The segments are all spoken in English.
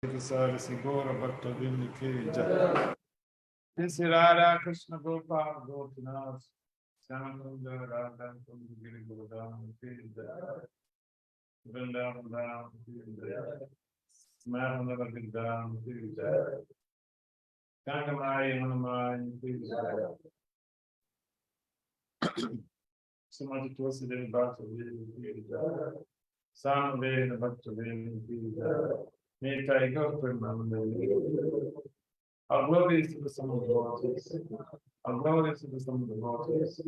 Prasad Sigora Bhakta Vindiki Jai. This is Radha Krishna Gopal Gopinath. Shanamunda Radha Kundagiri Godam Jai. Vrindavan Jai. Smarana Vidam Jai. Kangamai Manamai Jai. Sumati Tosi Devi Bhakta Jai. Samveda Bhakta Jai. Nitai Gopinath. Our glory is to the Son of the waters. Our glory is to the Son of the waters.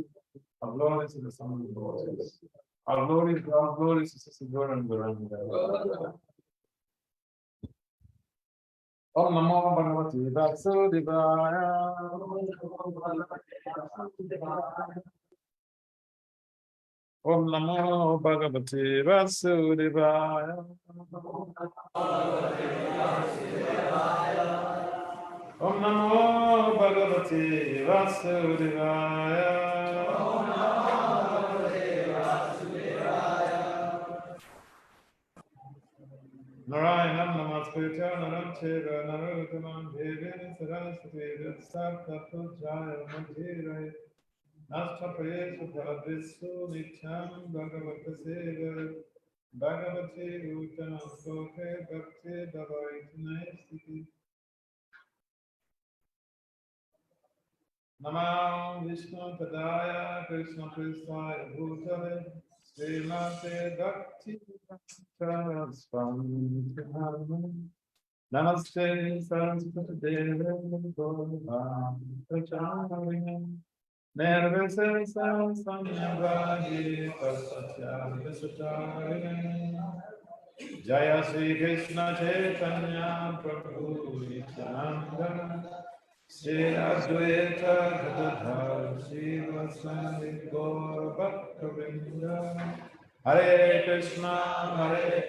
Our glory is to the Son of the waters. Our glory is to Sister Goran Goranga. Om Namo Bhagavati Vasudevaya. Om Namo Bhagavati Vasudevaya. Om Namo Bhagavati Vasudevaya. Narayanam Namaskritya Naram Cheva Narottamam Devim Saraswati Sattva Pujaya Mantiraya Nashtapayesu Bhadrisu Nityam Bhagavata Seva Bhagavati Uttanam Sloke Bhakti Bhavaitanayi Sthiti Namam Vishnu Padaya Krishna Pristaya Bhutale Srimate Bhakti Swami Namaste Saraswati Devi Pracharya Nirvisesa Samyavadi Pasatya Visacharya Jaya Sri Krishna Chaitanya Prabhu Nityananda Sri Advaita Gadadhar Sri Vasani Gaur Bhaktavinda Hare Krishna,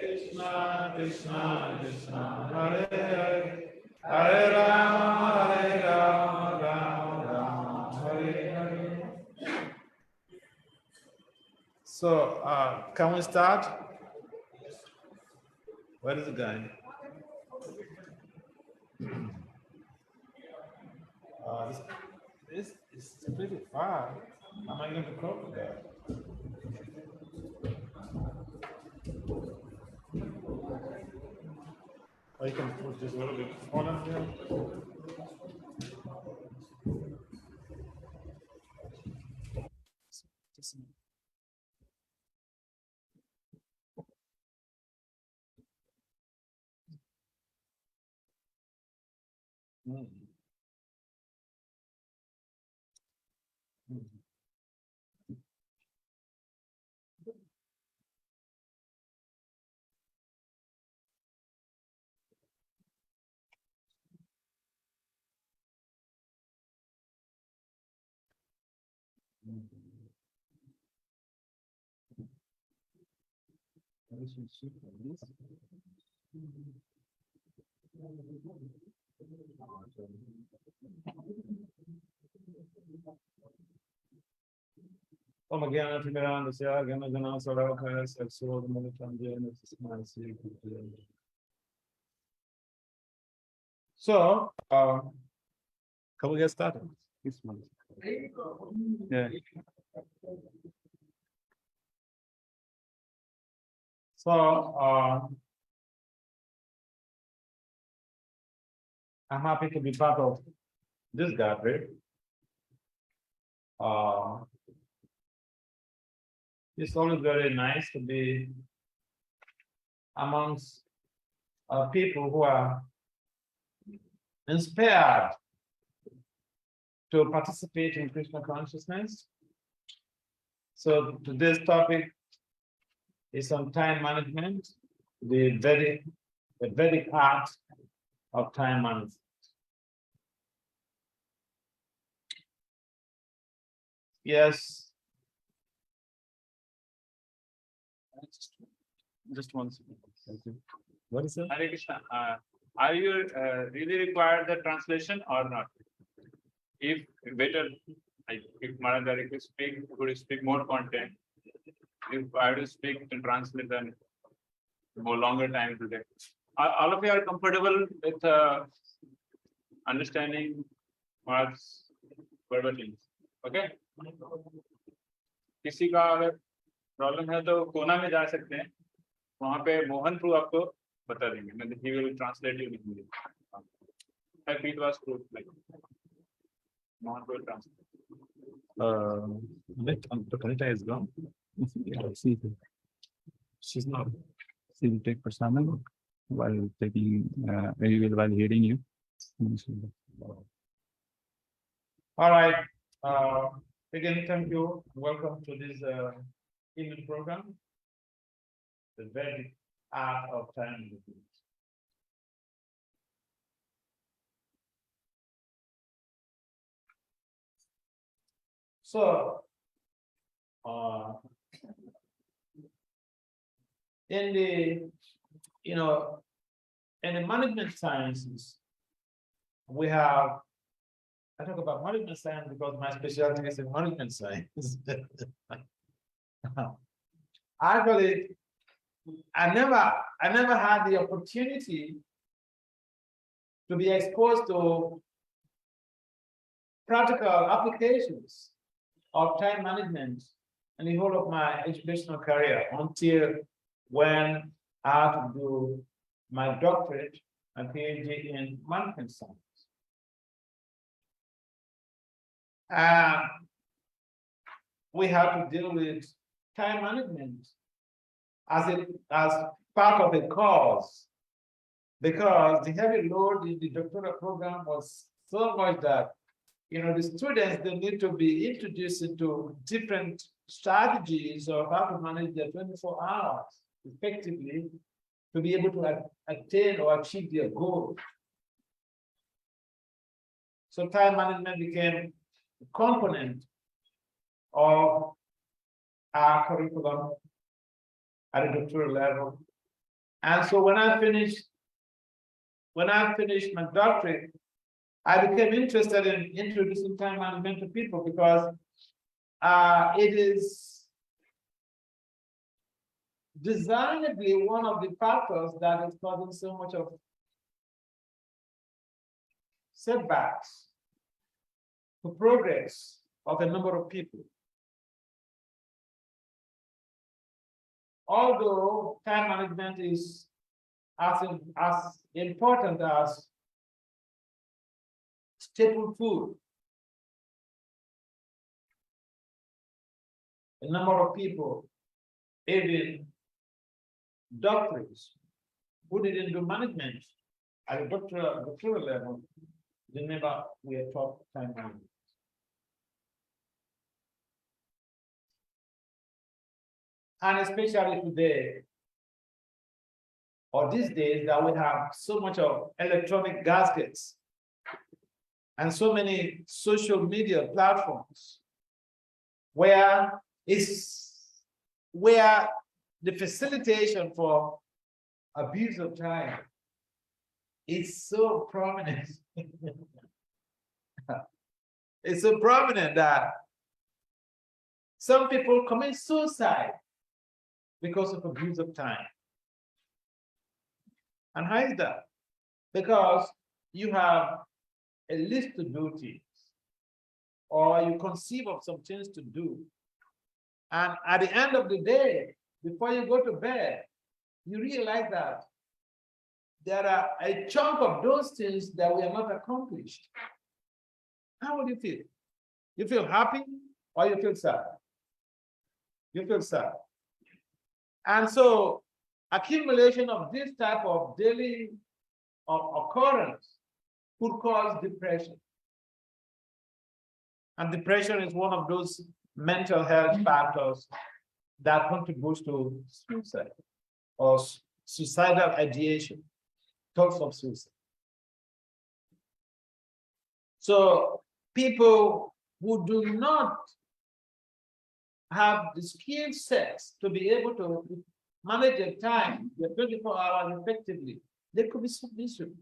Krishna Krishna, Hare Hare, Hare Rama, Rama Rama, Hare Hare. So, can we start? Where is the guy? This is pretty far. Am I going to cope that? Or you can put this a little bit on here. Just a minute. Om Gyana Timiranda Syagana Jana Saravaya Satsod Manitanjana Sismasi. So, can we get started? This one. Yeah. So, I'm happy to be part of this gathering. It's always very nice to be amongst people who are inspired to participate in Krishna consciousness. So today's topic is on time management, the Vedic art of time management. Yes. Just one second. Thank you. What is it? Hare Krishna. Are you really required the translation or not? If better, if Maharaj could speak more content. If I have to speak to translate, then more longer time today. all of you are comfortable with understanding Mark's verbal things. Okay? किसी का अगर problem है तो कोना में जा सकते हैं, वहां पे मोहन प्रू आपको बता देंगे. मैं he will translate it in English. I feel was true like Mohan will translate. Anita is gone. She's not. She will take personal while taking while hearing you. All right. Again, thank you. Welcome to this evening program, the Vedic art of time management. So, in the in the management sciences, we have. I talk about management science because my specialty is in management science. Actually, I never had the opportunity to be exposed to practical applications of time management in the whole of my educational career until when I had to do my doctorate and PhD in management science. We have to deal with time management as part of a course, because the heavy load in the doctoral program was so much that the students, they need to be introduced into different strategies of how to manage their 24 hours effectively to be able to attain or achieve their goals. So time management became a component of our curriculum at a doctoral level. And so when I finished my doctorate, I became interested in introducing time management to people because it is designedly one of the factors that is causing so much of setbacks to progress of a number of people. Although time management is as important as staple food, a number of people, even doctors who didn't do management at a doctoral level, they never were taught time management. And especially today, or these days, that we have so much of electronic gadgets and so many social media platforms where the facilitation for abuse of time is so prominent. It's so prominent that some people commit suicide because of abuse of time. And how is that? Because you have a list to do things, or you conceive of some things to do. And at the end of the day, before you go to bed, you realize that there are a chunk of those things that we are not accomplished. How would you feel? You feel happy or you feel sad? You feel sad. And so accumulation of this type of daily occurrence could cause depression. And depression is one of those mental health factors that contributes to suicide or suicidal ideation, thoughts of suicide. So people who do not have the skill sets to be able to manage their time, their 24 hours effectively, they could be so miserable.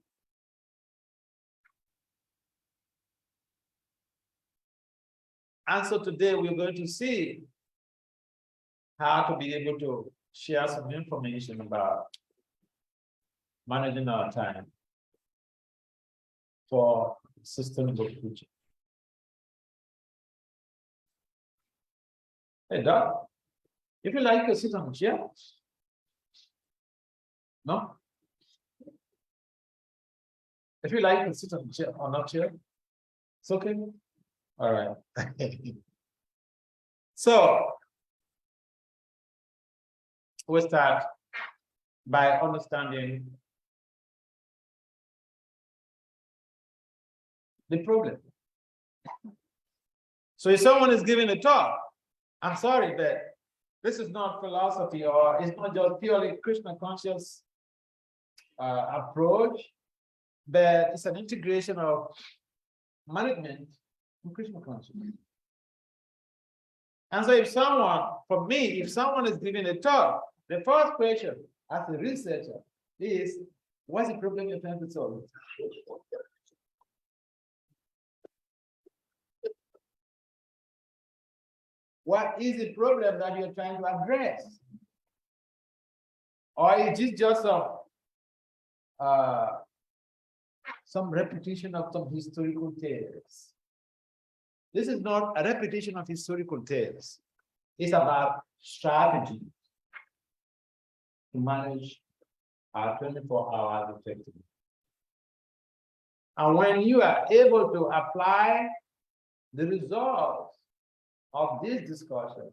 And so today we're going to see how to be able to share some information about managing our time for sustainable future. Hey, Doc, if you like, you sit on the chair. No? If you like, you sit on the chair or not chair. It's okay. All right. So we start by understanding the problem. So if someone is giving a talk, I'm sorry, but this is not philosophy, or it's not just purely Krishna conscious approach, but it's an integration of management and Krishna consciousness. And so if someone, for me, if someone is giving a talk, the first question as a researcher is, what's the problem you're trying to solve? What is the problem that you're trying to address? Or is it just some repetition of some historical tales? This is not a repetition of historical tales. It's about strategy to manage our 24 hours effectively. And when you are able to apply the results of this discussion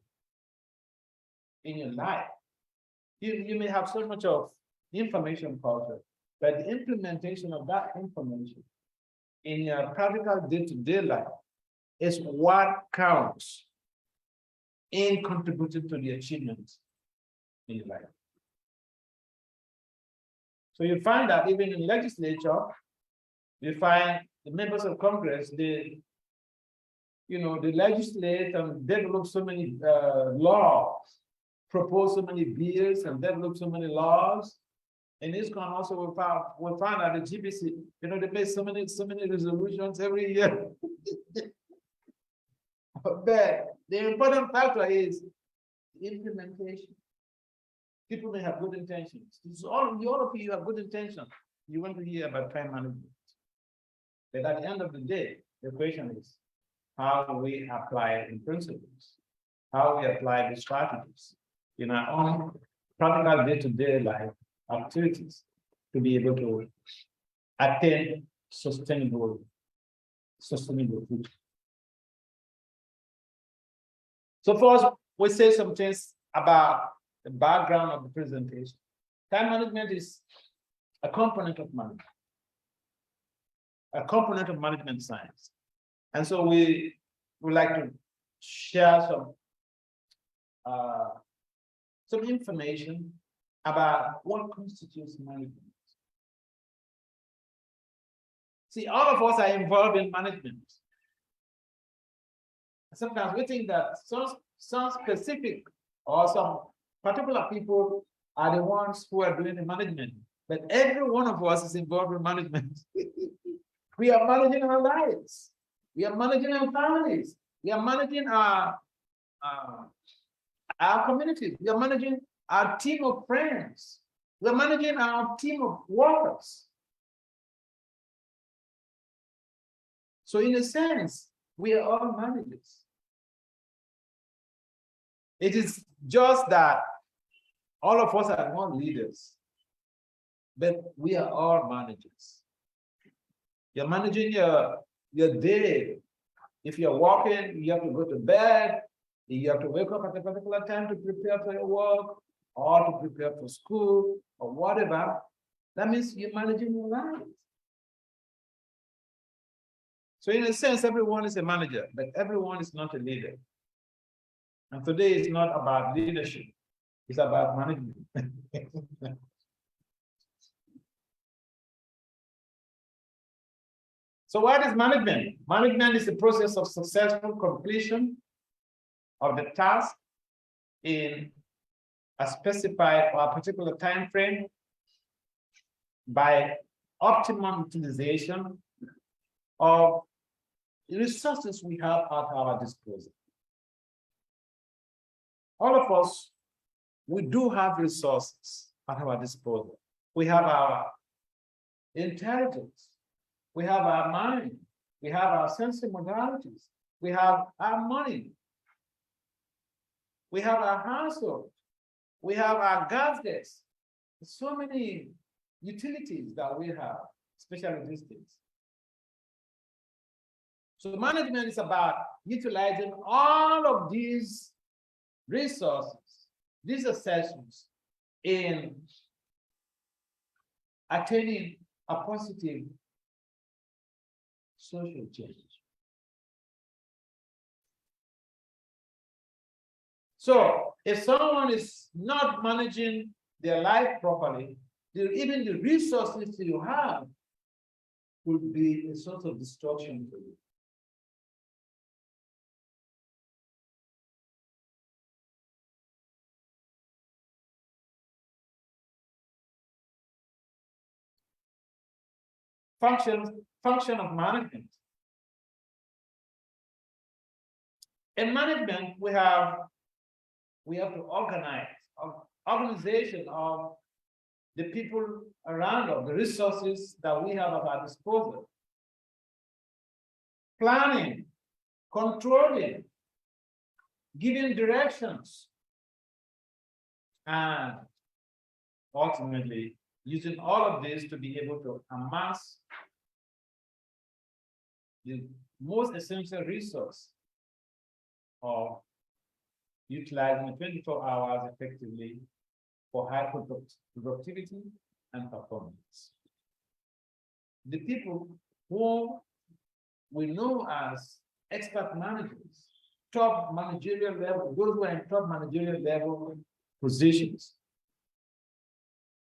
in your life, you may have so much of information culture, but the implementation of that information in your practical day-to-day life is what counts in contributing to the achievements in your life. So you find that even in legislature, you find the members of Congress, they legislate and develop so many laws, propose so many bills and develop so many laws. In this one also we found that the GBC, they make so many resolutions every year. But the important factor is implementation. People may have good intentions. All of you have good intentions. You want to hear about time management. But at the end of the day, the question is how we apply it in principles, how we apply the strategies in our own practical day-to-day life activities to be able to attain sustainable future. So first, we say some things about the background of the presentation. Time management is a component of management, science. And so we would like to share some information about what constitutes management. See, all of us are involved in management. Sometimes we think that some specific or some particular people are the ones who are doing the management, but every one of us is involved in management. We are managing our lives. We are managing our families. We are managing our communities. We are managing our team of friends. We are managing our team of workers. So in a sense, we are all managers. It is just that all of us are not leaders, but we are all managers. You're managing your day. If you're working, you have to go to bed. You have to wake up at a particular time to prepare for your work or to prepare for school or whatever. That means you're managing your life. So in a sense, everyone is a manager, but everyone is not a leader. And today is not about leadership. It's about management. So what is management? Management is the process of successful completion of the task in a specified or a particular time frame by optimum utilization of the resources we have at our disposal. All of us, we do have resources at our disposal. We have our intelligence, we have our mind, we have our sensory modalities, we have our money, we have our household, we have our gadgets. So many utilities that we have, especially these days. So management is about utilizing all of these resources, these accessions in attaining a positive social change. So if someone is not managing their life properly, even the resources you have will be a source of destruction to you. Function of management. In management, we have to organize organization of the people around us, the resources that we have at our disposal. Planning, controlling, giving directions, and ultimately using all of this to be able to amass the most essential resource of utilizing 24 hours effectively for high productivity and performance. The people who we know as expert managers, top managerial level, those who are in top managerial level positions.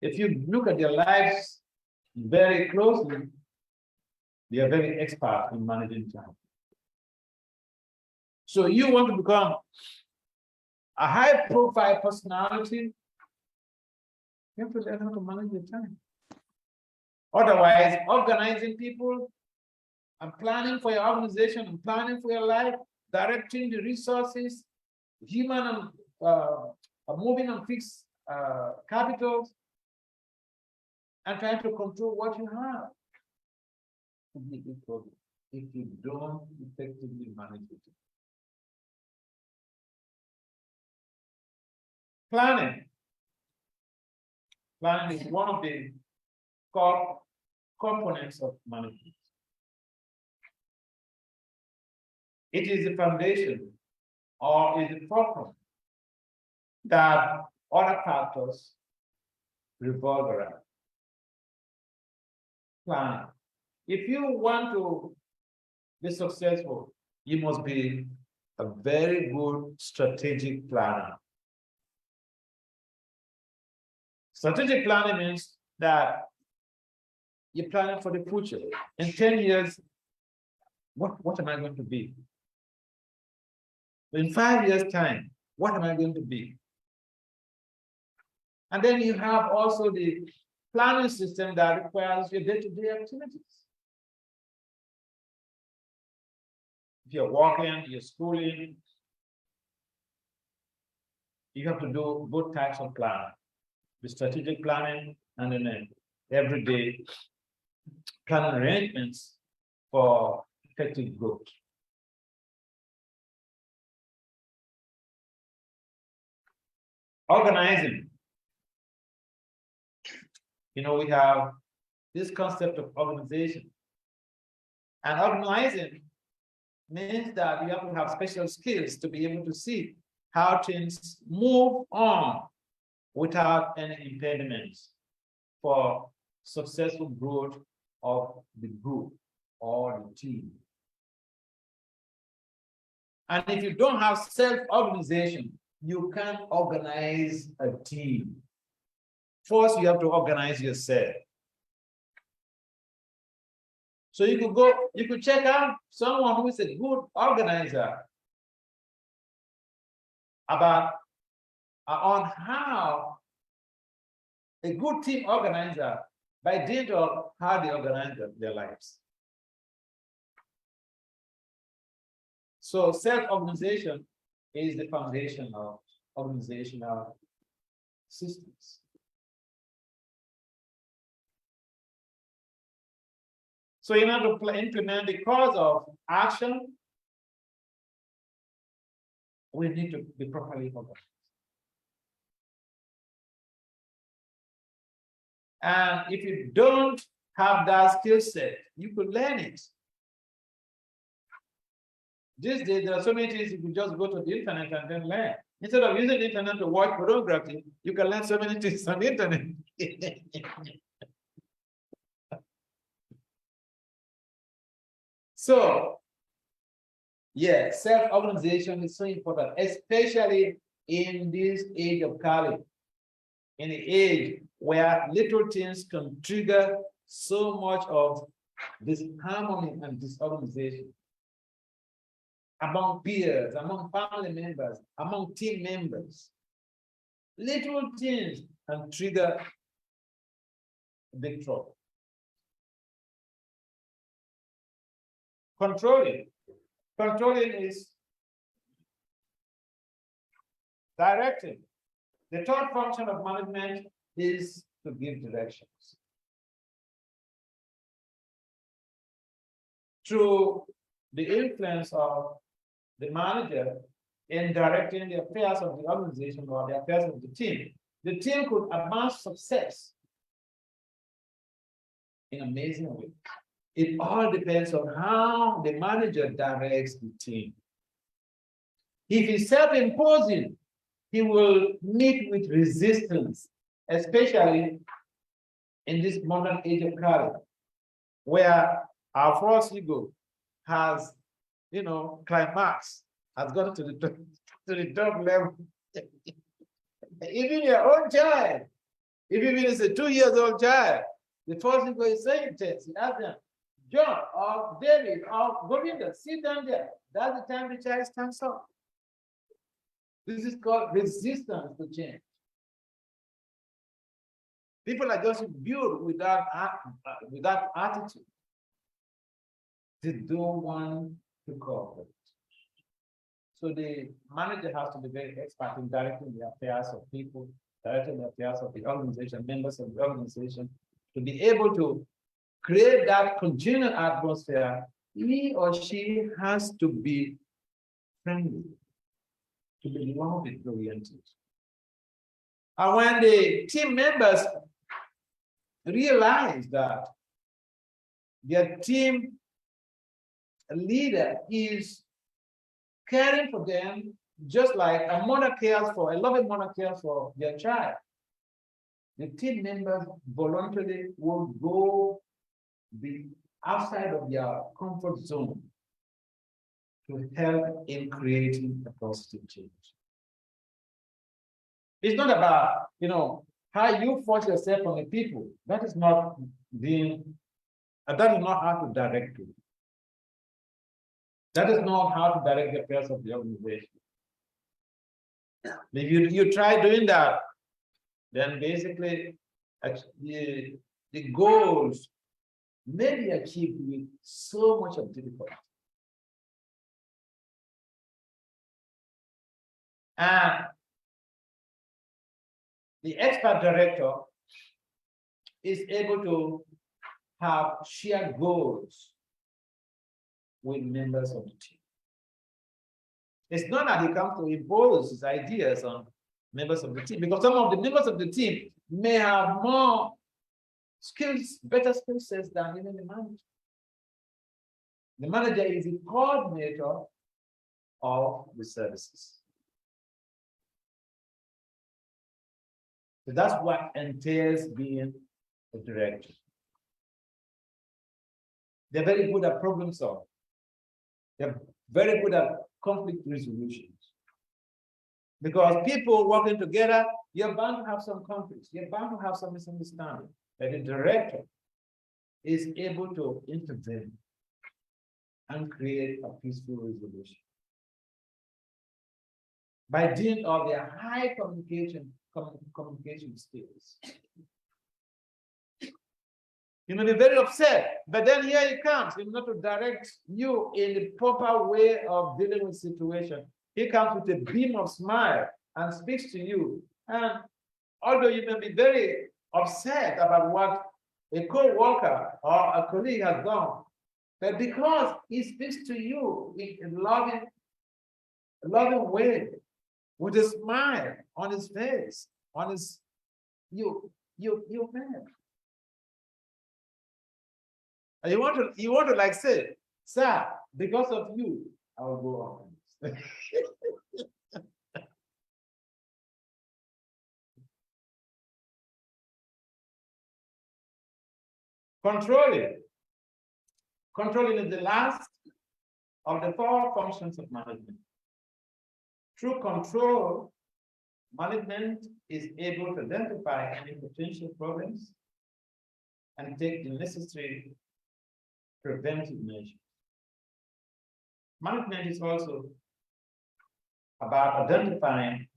If you look at their lives very closely, they are very expert in managing time. So you want to become a high-profile personality, you have to learn how to manage your time. Otherwise, organizing people and planning for your organization and planning for your life, directing the resources, human and moving and fixed capitals, and trying to control what you have. Could be a big problem if you don't effectively manage it. Planning. Planning is one of the core components of management. It is the foundation or is the fulcrum that other factors revolve around. Planning. If you want to be successful, you must be a very good strategic planner. Strategic planning means that you're planning for the future. In 10 years, what am I going to be? In 5 years' time, what am I going to be? And then you have also the planning system that requires your day-to-day activities. If you're working, you're schooling, you have to do both types of planning, the strategic planning and then everyday planning arrangements for effective growth. Organizing. You know, we have this concept of organization. And organizing means that you have to have special skills to be able to see how things move on without any impediments for successful growth of the group or the team. And if you don't have self-organization, you can't organize a team. First, you have to organize yourself. So you could check out someone who is a good organizer about on how a good team organizer by dint of how they organize their lives. So self-organization is the foundation of organizational systems. So in order to implement the cause of action, we need to be properly organized. And if you don't have that skill set, you could learn it. These days, there are so many things you can just go to the internet and then learn. Instead of using the internet to watch pornography, you can learn so many things on the internet. So, yeah, self-organization is so important, especially in this age of Kali, in the age where little things can trigger so much of disharmony and disorganization among peers, among family members, among team members. Little things can trigger big trouble. Controlling. Controlling is directing. The third function of management is to give directions. Through the influence of the manager in directing the affairs of the organization or the affairs of the team could advance success in an amazing way. It all depends on how the manager directs the team. If he's self-imposing, he will meet with resistance, especially in this modern age of Kali, where our false ego has, climax, has gone to the top level. Even your own child, if even it's a 2-year-old child, the false ego is saying intense. You ask them, John or David or Govinda, sit down there. That's the time the child stands up. This is called resistance to change. People are just built with that attitude. They don't want to cooperate. So the manager has to be very expert in directing the affairs of people, directing the affairs of the organization, members of the organization, to be able to create that congenial atmosphere. He or she has to be friendly, to be loving oriented. And when the team members realize that their team leader is caring for them just like a loving mother cares for their child, the team members voluntarily will go be outside of their comfort zone to help in creating a positive change. It's not about, how you force yourself on the people. That is not how to direct people. That is not how to direct the affairs of the organization. If you try doing that, then basically the goals may be achieved with so much of difficulty. And the expert director is able to have shared goals with members of the team. It's not that he comes to impose his ideas on members of the team, because some of the members of the team may have more skills, better skill sets than even the manager. The manager is the coordinator of the services. So that's what entails being a director. They're very good at problem solving. They're very good at conflict resolutions. Because people working together, you're bound to have some conflicts. You're bound to have some misunderstanding. But the director is able to intervene and create a peaceful resolution. By dint of their high communication skills. You may be very upset, but then here he comes, not to direct you in the proper way of dealing with the situation. He comes with a beam of smile and speaks to you. And although you may be very upset about what a co-worker or a colleague has gone, but because he speaks to you in a loving way, with a smile on his face, on his, you man. And you want to like say, sir, because of you, I will go on. Controlling. Controlling is the last of the 4 functions of management. Through control, management is able to identify any potential problems and take the necessary preventive measures. Management is also about identifying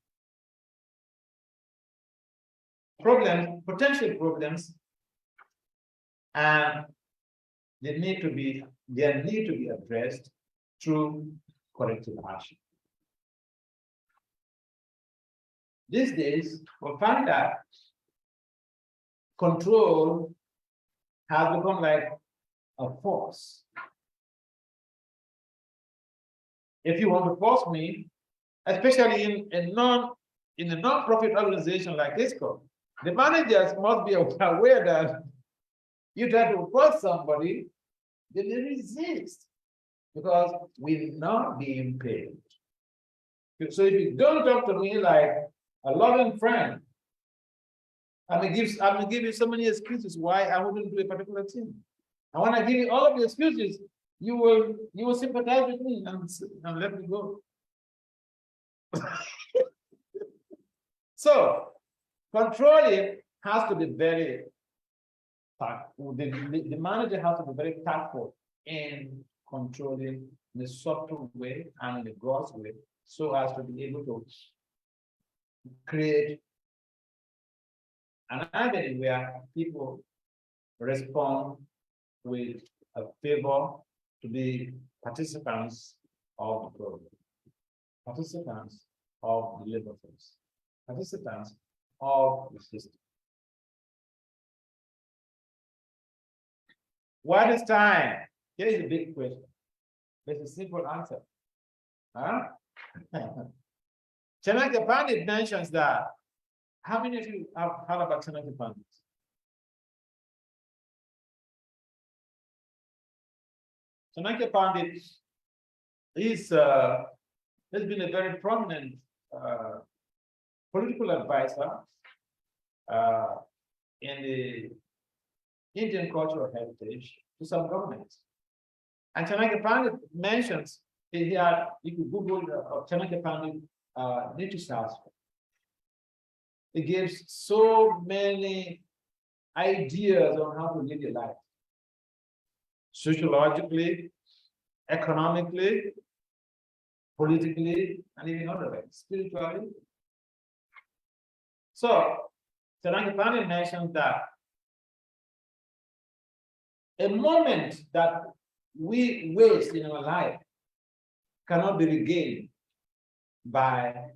problems, potential problems, and they need to be addressed through corrective action. These days, we find that control has become like a force. If you want to force me, especially in a non-profit organization like ISCO, the managers must be aware that you try to force somebody, they will resist because we're not being paid. So if you don't talk to me like a loving friend, I'm gonna give you so many excuses why I wouldn't do a particular thing. And when I give you all of the excuses, you will sympathize with me and let me go. So controlling has to be very tactful. The manager has to be very tactful in controlling in a subtle way and in a gross way, so as to be able to create an avenue where people respond with a favor to be participants of the program, participants of the labor force, participants of the system. What is time? Here is a big question. There's a simple answer. Huh? Chanakya Pandit mentions that. How many of you have heard about Chanakya Pandit? Chanakya Pandit is has been a very prominent political advisor in the Indian cultural heritage to some governments. And Chanakya Pandit mentions here, you can Google Chanakya Pandit Niti Shastra. It gives so many ideas on how to live your life, sociologically, economically, politically, and even other ways, spiritually. So, Chanakya Pandit mentions that a moment that we waste in our life cannot be regained by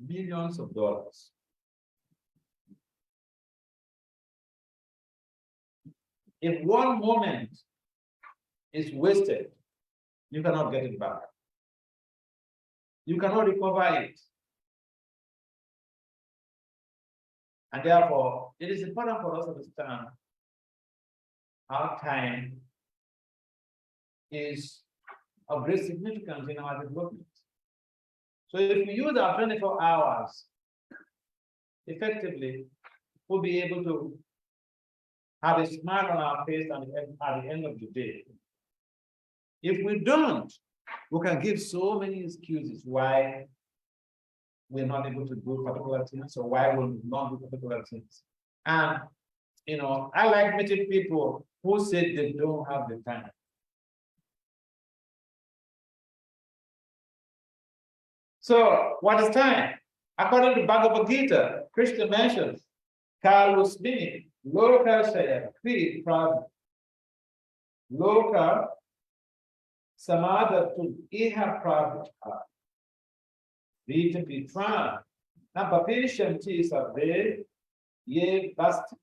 millions of dollars. If one moment is wasted, you cannot get it back. You cannot recover it. And therefore, it is important for us to understand how time is of great significance in our development. So if we use our 24 hours effectively, we'll be able to have a smile on our face at the end of the day. If we don't, we can give so many excuses why we're not able to do particular things or why we'll not do particular things. And, you know, I like meeting people who say they don't have the time. So, what is time? According to Bhagavad Gita, Krishna mentions, Kalusmini, Loka Shaya, Kri Prabhu, Loka Samada to Iha Prabhu, Vita Pitran, Napapishan Tis Ave, ye basti.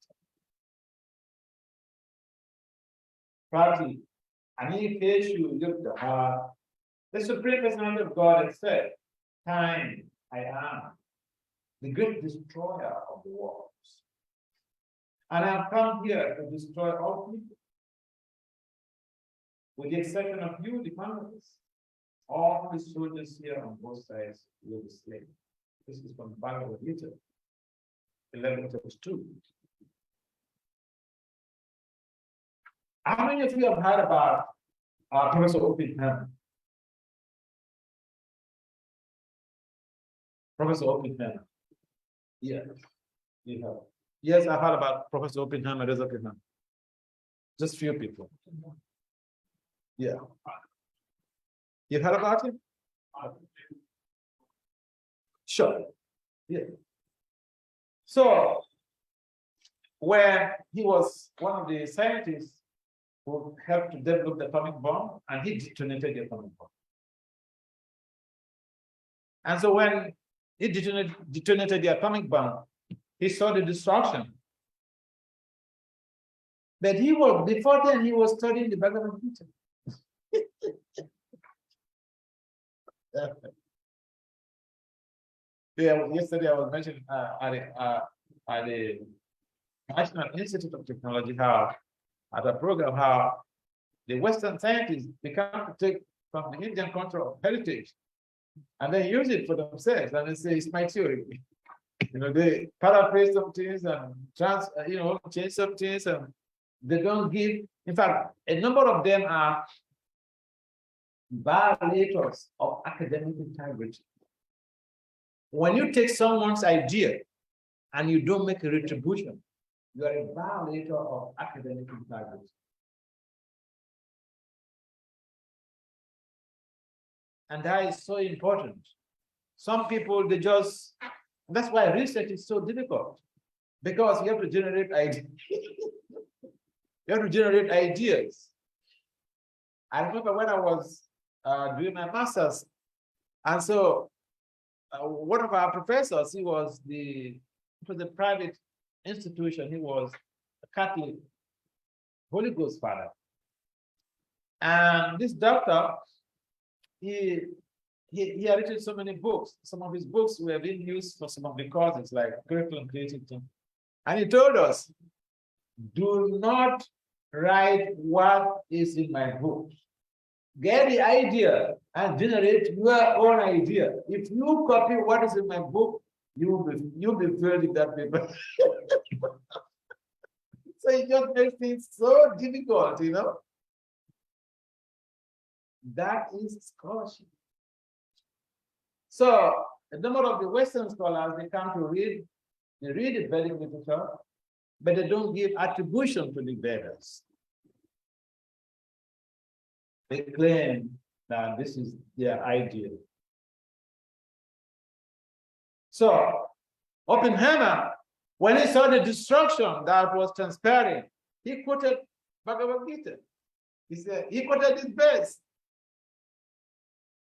Prati, ani keshu yukta. The Supreme Personality of God has said, time, I am, the great destroyer of the worlds. And I have come here to destroy all people. With the exception of you, the families. All the soldiers here on both sides will be slain. This is from Bhagavad Gita, 11:2. How many of you have heard about Professor Oppenheimer? Professor Oppenheimer. Yeah, you have. Yes, I heard about Professor Oppenheimer. There's Oppenheimer. Just few people. Yeah. You've heard about him? Sure. Yeah. So, where he was one of the scientists who helped to develop the atomic bomb, and he detonated the atomic bomb. And so when he detonated the atomic bomb, he saw the destruction. But before then, he was studying the Bhagavad Gita. Yeah, yesterday I was mentioning at the National Institute of Technology how, at a program, how the Western scientists began to take from the Indian culture of heritage and then use it for themselves, and they say it's my theory. They paraphrase some things and change some things, and they don't give. In fact, a number of them are violators of academic integrity. When you take someone's idea and you don't make a retribution, you are a violator of academic integrity. And that is so important. Some people, that's why research is so difficult, because you have to generate ideas. You have to generate ideas. I remember when I was doing my master's, and so one of our professors, it was a private institution. He was a Catholic Holy Ghost father. And this doctor, he had written so many books. Some of his books were being used for some of the causes, like curriculum creating. And he told us, do not write what is in my book. Get the idea and generate your own idea. If you copy what is in my book, you'll be filled with that paper. So it just makes things so difficult, That is scholarship. So a number of the Western scholars, they come to read the Vedic literature, but they don't give attribution to the Vedas. They claim that this is their idea. So Oppenheimer, when he saw the destruction that was transpiring, he quoted Bhagavad Gita. He quoted this verse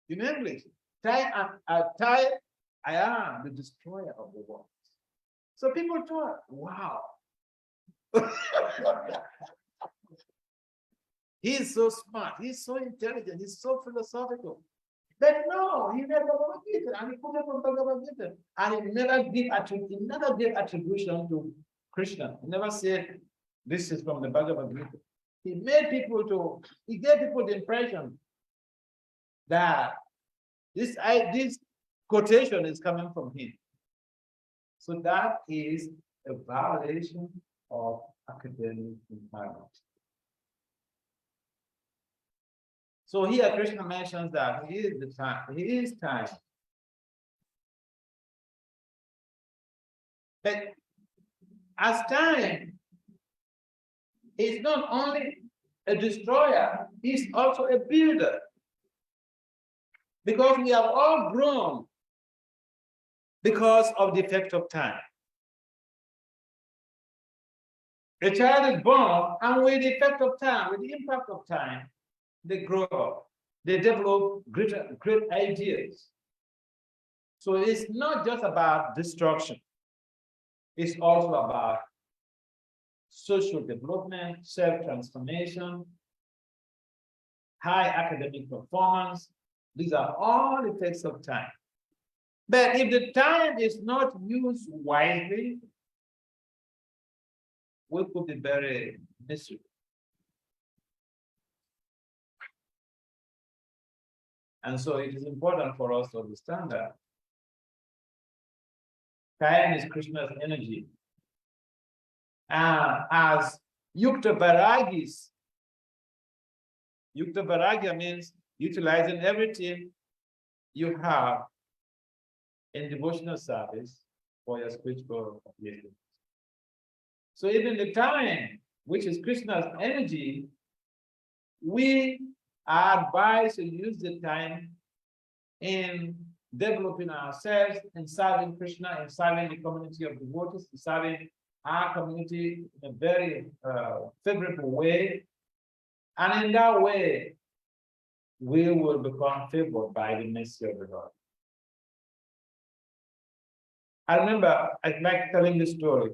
in English. I am the destroyer of the world. So people thought, wow. He's so smart, he's so intelligent, he's so philosophical. But no, he read Bhagavad Gita and he quoted from Bhagavad Gita. And he never gave attribution to Krishna. He never said, this is from the Bhagavad Gita. He gave people the impression that this quotation is coming from him. So that is a violation of academic integrity. So here Krishna mentions that he is time. But as time is not only a destroyer, he's also a builder. Because we have all grown because of the effect of time. A child is born, and with the effect of time, with the impact of time, they grow up. They develop great ideas. So it's not just about destruction. It's also about social development, self-transformation, high academic performance. These are all effects of time. But if the time is not used wisely, we could be very miserable. And so it is important for us to understand that time is Krishna's energy. As Yukta Vairagis, Yukta Vairagya means utilizing everything you have in devotional service for your spiritual upliftment. So even the time, which is Krishna's energy, we are advised to use the time in developing ourselves and serving Krishna and serving the community of devotees, serving our community in a very favorable way. And in that way, we will become favored by the mercy of the Lord. I remember, I like telling this story.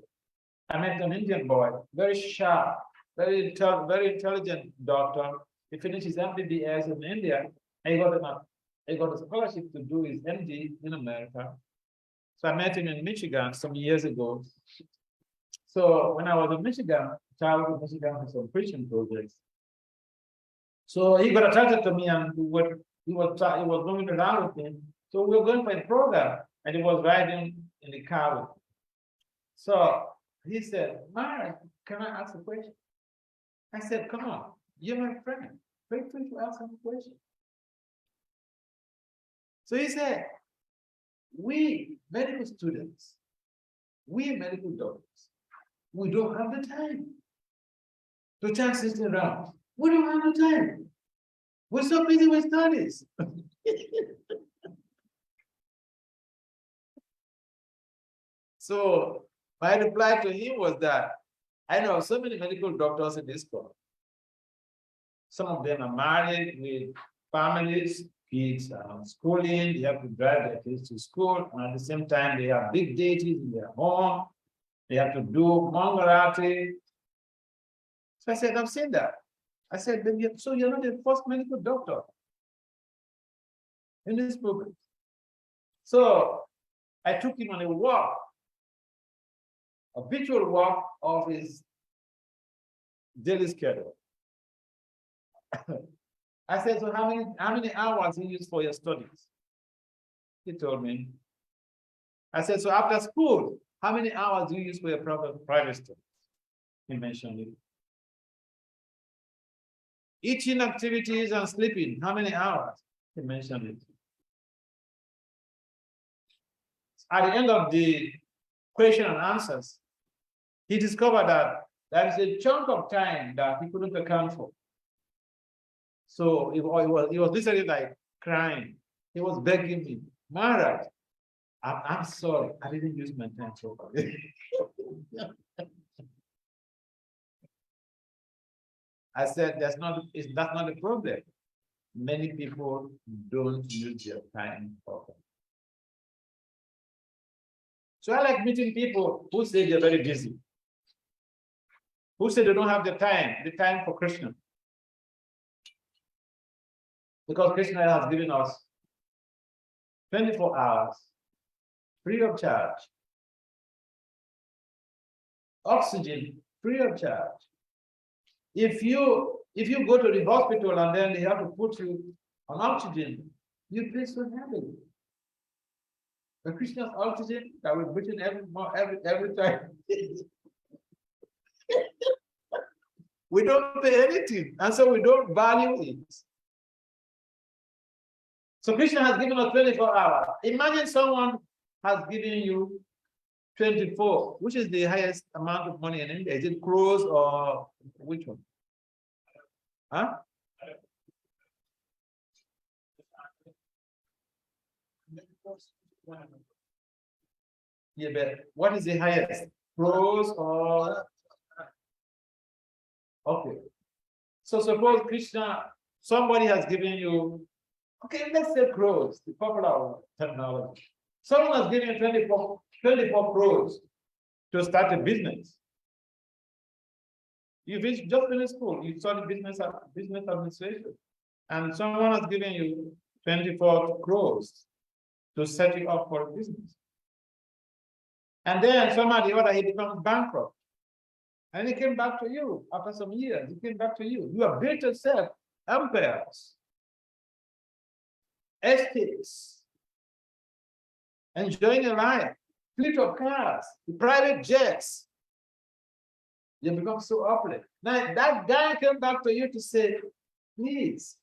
I met an Indian boy, very sharp, very intelligent doctor. He finished his MBBS in India. He got a scholarship to do his MD in America. So I met him in Michigan some years ago. So when I was in Michigan, traveled to Michigan for some preaching projects. So he got attracted to me, and he was moving around with me. So we were going for a program, and he was riding in the car with me. So he said, "Mara, can I ask a question?" I said, "Come on, you're my friend. Feel free to ask some question." So he said, "We medical students, we medical doctors, we don't have the time to turn system around. We don't have the time. We're so busy with studies." So my reply to him was that I know so many medical doctors in this country. Some of them are married with families, kids are schooling, they have to drive their kids to school, and at the same time, they have big deities in their home. They have to do Mangalati. So I said, "I've seen that." I said, "So you're not the first medical doctor in this program." So I took him on a walk, a virtual walk of his daily schedule. I said, "So how many hours you use for your studies?" He told me. I said, "So after school, how many hours do you use for your private studies?" He mentioned it. Eating activities and sleeping, how many hours? He mentioned it. At the end of the question and answers, he discovered that there is a chunk of time that he couldn't account for. So he was literally like crying. He was begging me, "Maharaj, I'm sorry, I didn't use my time properly." I said, that's not the problem. Many people don't use their time properly. So I like meeting people who say they're very busy, who say they don't have the time for Krishna. Because Krishna has given us 24 hours, free of charge, oxygen, free of charge. If you go to the hospital and then they have to put you on oxygen, you pay so heavily. The Krishna's oxygen that we're breathing every time. We don't pay anything, and so we don't value it. So Krishna has given us 24 hours. Imagine someone has given you 24, which is the highest amount of money in India. Is it crores or which one? Huh? Yeah, but what is the highest? Crores or? Okay. So suppose Krishna, somebody has given you, okay, let's say crores, the popular terminology. Someone has given you 24 crores. to start a business. You just finished school, you study business administration, and someone has given you 24 crores to set you up for a business. And then somehow or the other, he becomes bankrupt. And he came back to you after some years. He came back to you. You have built yourself empires, estates, enjoying your life, fleet of cars, private jets. You become so opulent. Now that guy came back to you to say, please,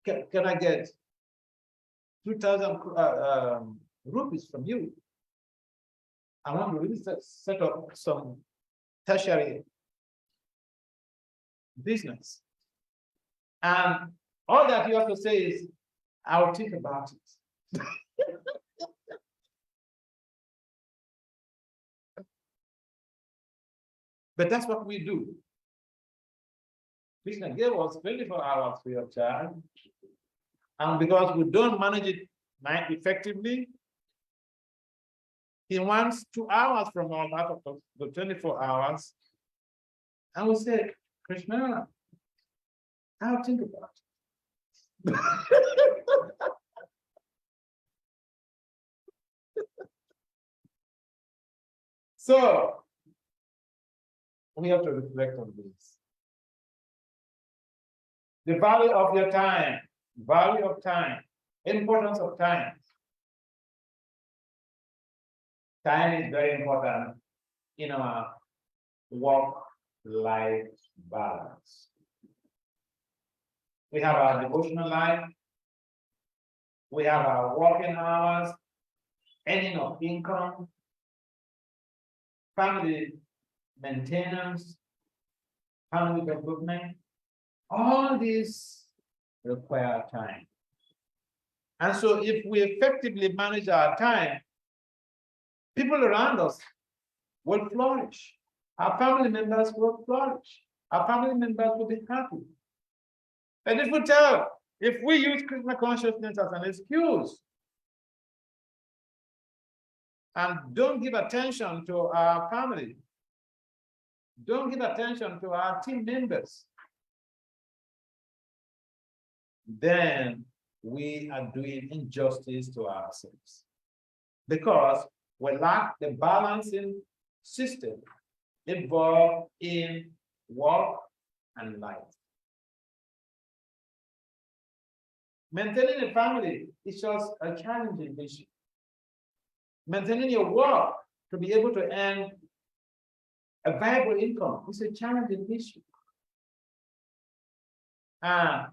can I get 2,000 rupees from you? I want to really set up some tertiary business. And all that you have to say is, I'll think about it. But that's what we do. Krishna gave us 24 hours free of charge. And because we don't manage it effectively, he wants 2 hours from us out of the 24 hours. And we say, Krishna, I'll think about it. So we have to reflect on this. The value of your time, importance of time. Time is very important in our work-life balance. We have our devotional life, we have our working hours, earning of income, family maintenance, family development. All these require time. And so if we effectively manage our time, people around us will flourish. Our family members will flourish. Our family members will be happy. And if we use Krishna consciousness as an excuse and don't give attention to our family, don't give attention to our team members, then we are doing injustice to ourselves, because we lack the balancing system involved in work and life. Maintaining a family is just a challenging issue. Maintaining your work to be able to earn a viable income is a challenging issue. And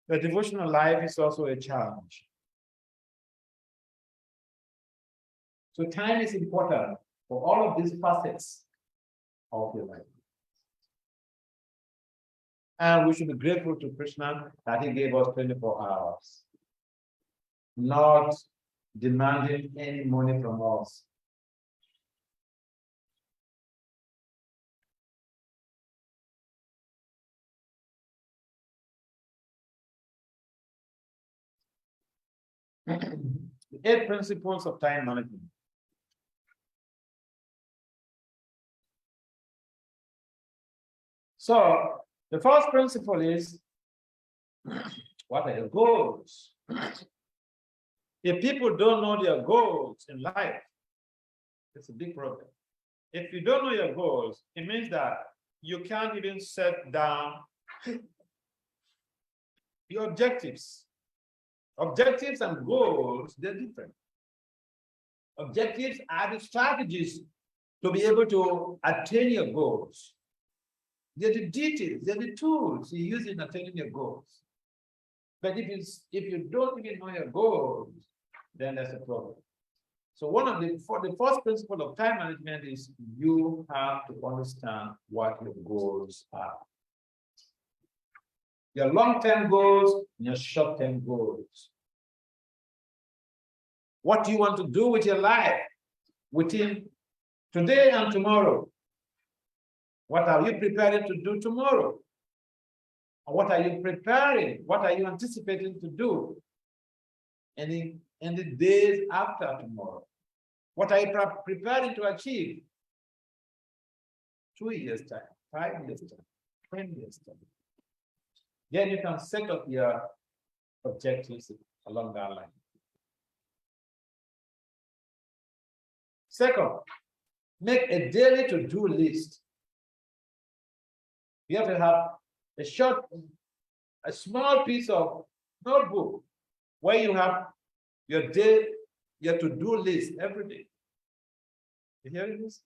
the devotional life is also a challenge. So time is important for all of these facets of your life. And we should be grateful to Krishna that he gave us 24 hours, not demanding any money from us. The 8 principles of time management. So the first principle is, what are your goals? If people don't know their goals in life, it's a big problem. If you don't know your goals, it means that you can't even set down your objectives. Objectives and goals, they're different. Objectives are the strategies to be able to attain your goals. They're the details, they're the tools you use in attaining your goals. But if you don't even know your goals, then that's a problem. So the first principle of time management is you have to understand what your goals are. Your long-term goals and your short-term goals. What do you want to do with your life within today and tomorrow? What are you preparing to do tomorrow? What are you preparing? What are you anticipating to do in the days after tomorrow? What are you preparing to achieve? 2 years time, 5 years time, 10 years time. Then you can set up your objectives along that line. Second, make a daily to-do list. You have to have a small piece of notebook where you have your to-do list every day. You hearing this?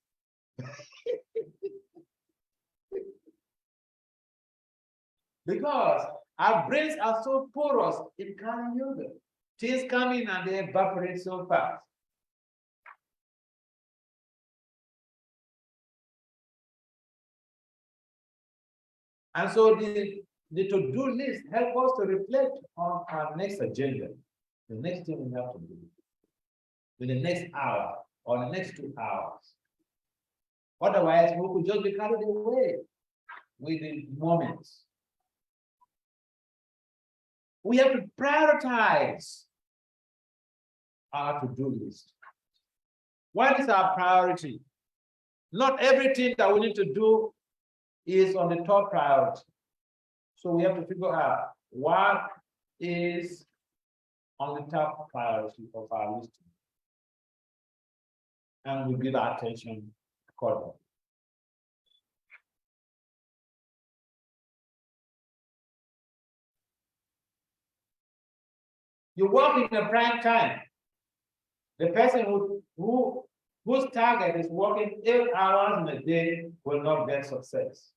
Because our brains are so porous in carrying yoga. Things come in and they evaporate so fast. And so the to-do list help us to reflect on our next agenda, the next thing we have to do, in the next hour or the next 2 hours. Otherwise, we could just be carried away with the moments. We have to prioritize our to-do list. What is our priority? Not everything that we need to do is on the top priority. So we have to figure out what is on the top priority of our list. And we give our attention accordingly. You work in a prime time. The person whose target is working 8 hours in a day will not get success.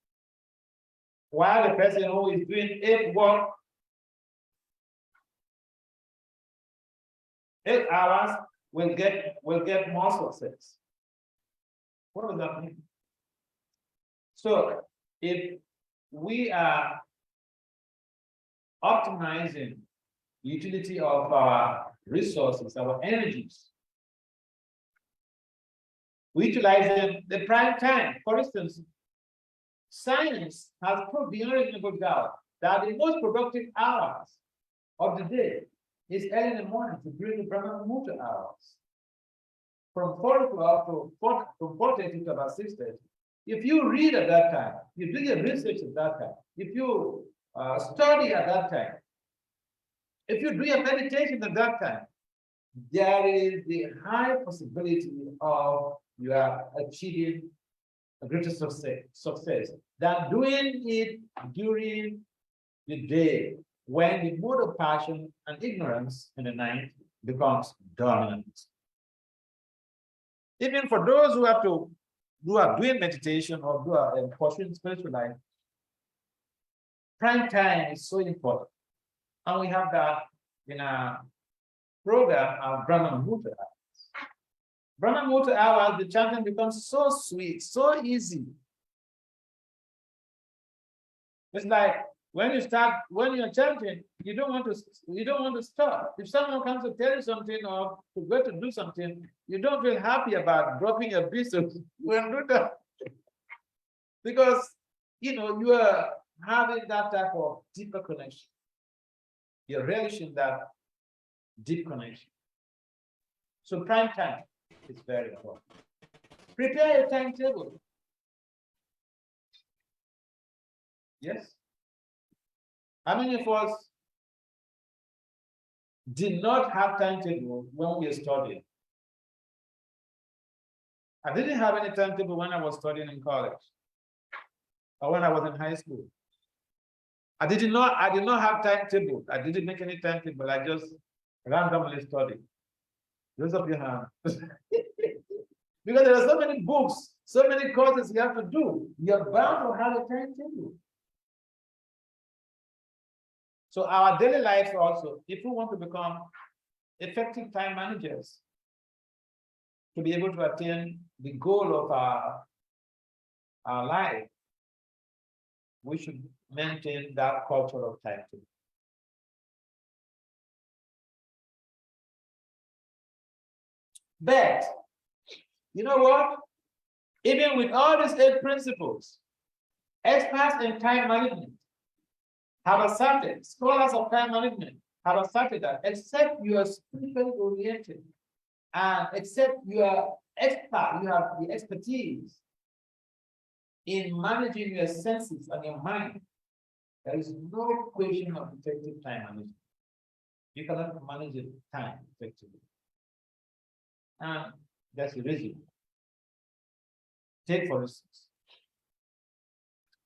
While the person who is doing 8 hours will get more success. What does that mean? So if we are optimizing the utility of our resources, our energies, we utilize them the prime time. For instance, science has proved beyond reasonable doubt that the most productive hours of the day is early in the morning during the Brahma Muhurta hours. From 4 o'clock to 4:30 to about 6:30. If you read at that time, you do your research at that time, if you study at that time, if you do your meditation at that time, there is the high possibility of you are achieving a greater success than doing it during the day when the mode of passion and ignorance in the night becomes dominant. Even for those who are doing meditation or who are pursuing spiritual life, prime time is so important. And we have that in our program, our Brahma Muhurta hours. Brahma Muhurta hours, the chanting becomes so sweet, so easy. It's like when you're chanting, you don't want to stop. If someone comes to tell you something or to go to do something, you don't feel happy about dropping a piece of when do that. Because you are having that type of deeper connection. You're relishing that deep connection. So prime time is very important. Prepare a timetable. Yes. How many of us did not have timetable when we were studying? I didn't have any timetable when I was studying in college or when I was in high school. I did not have timetable. I didn't make any timetable. I just randomly studied. Raise up your hand. Because there are so many books, so many courses you have to do. You're bound to have a timetable. So our daily life also, if we want to become effective time managers, to be able to attain the goal of our life, we should maintain that culture of timetable. But you know what? Even with all these 8 principles, experts in time management have asserted, scholars of time management have asserted that except you are spiritually oriented, And except you are expert, you have the expertise in managing your senses and your mind, there is no question of effective time management. You cannot manage your time effectively. And that's the reason. Take for instance,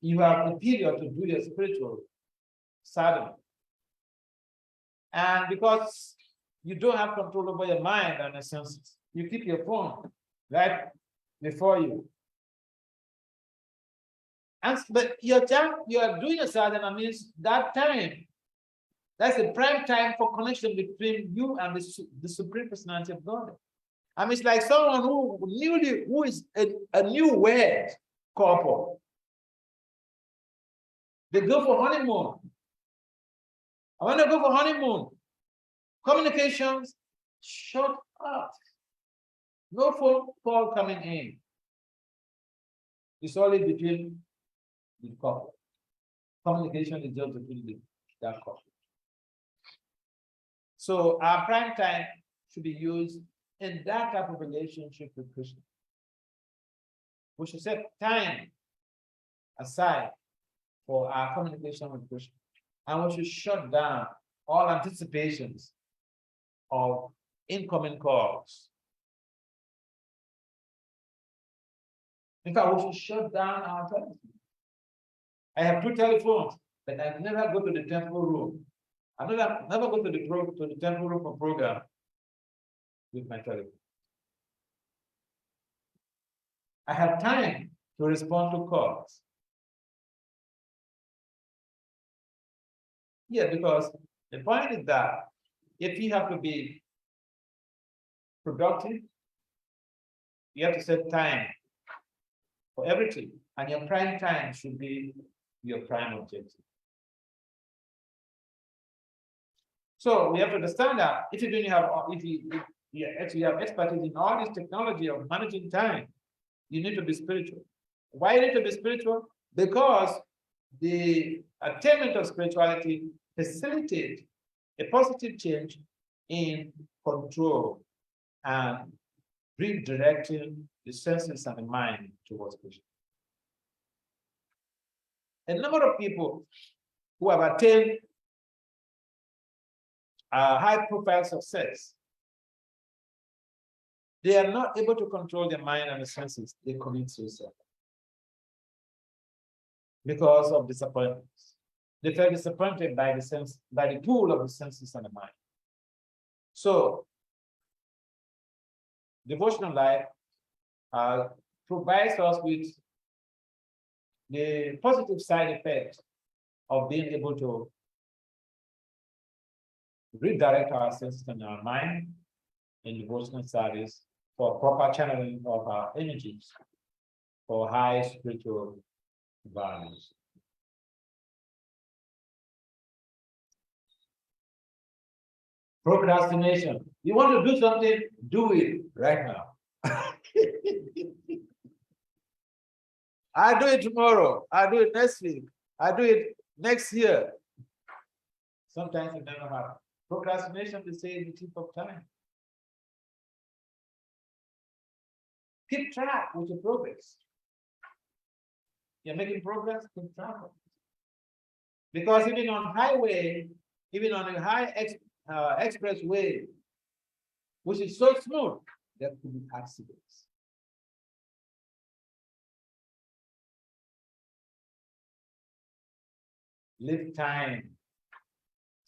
you have a period to do your spiritual sadhana. And because you don't have control over your mind and your senses, you keep your phone right before you. And but your time you are doing a sadhana means that time, that's the prime time for connection between you and the Supreme Personality of God. I mean, it's like someone who is a new wed couple. They go for honeymoon. And when they go for honeymoon, communications shut off. No phone call coming in. It's only between the couple. Communication is just between that couple. So our prime time should be used in that type of relationship with Krishna. We should set time aside for our communication with Krishna. And we should shut down all anticipations of incoming calls. In fact, we should shut down our telephones. I have 2 telephones, but I never go to the temple room. I never go to the temple room for program with my telephone. I have time to respond to calls. Yeah, because the point is that if you have to be productive, you have to set time for everything, and your prime time should be your prime objective. So we have to understand that if you actually have expertise in all this technology of managing time, you need to be spiritual. Why you need to be spiritual? Because the attainment of spirituality facilitates a positive change in control and redirecting the senses and the mind towards Krishna. A number of people who have attained high-profile success, they are not able to control their mind and the senses. They commit suicide because of disappointments. They felt disappointed by the pool of the senses and the mind. So, devotional life provides us with the positive side effect of being able to redirect our senses and our mind in devotional service for proper channeling of our energies for high spiritual values. Procrastination. You want to do something, do it right now. I do it tomorrow. I do it next week. I do it next year. Sometimes it never happens. Procrastination, they say, is the thief of time. Keep track with your progress. You're making progress, keep track of it. Because even on highway, even on a high expressway, which is so smooth, there could be accidents. Leave time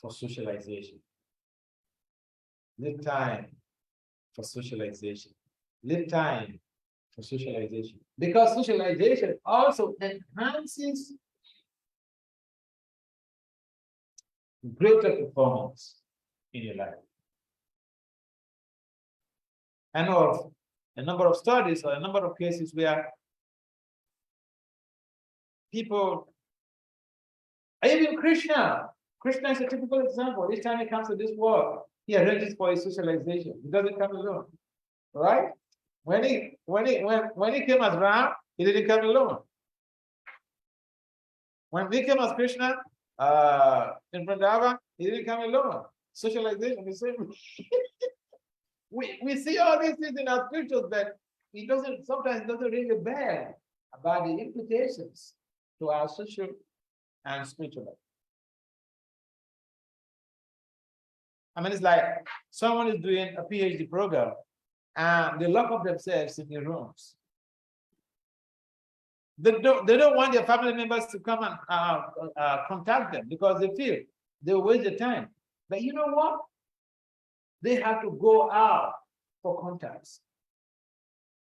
for socialization. Leave time for socialization. Leave time for socialization. Because socialization also enhances greater performance in your life. I know of a number of studies or a number of cases where people, even Krishna is a typical example. Each time he comes to this world, he arranges for his socialization. He doesn't come alone, right? When he came as Ram, he didn't come alone. When he came as Krishna in Vrindavan, he didn't come alone. Socialization, the same. we see all these things in our scriptures, but sometimes it doesn't ring a bell about the implications to our social and spiritual life. I mean, it's like someone is doing a PhD program and they lock up themselves in their rooms. They don't want their family members to come and contact them because they feel they'll waste their time. But you know what? They have to go out for contacts,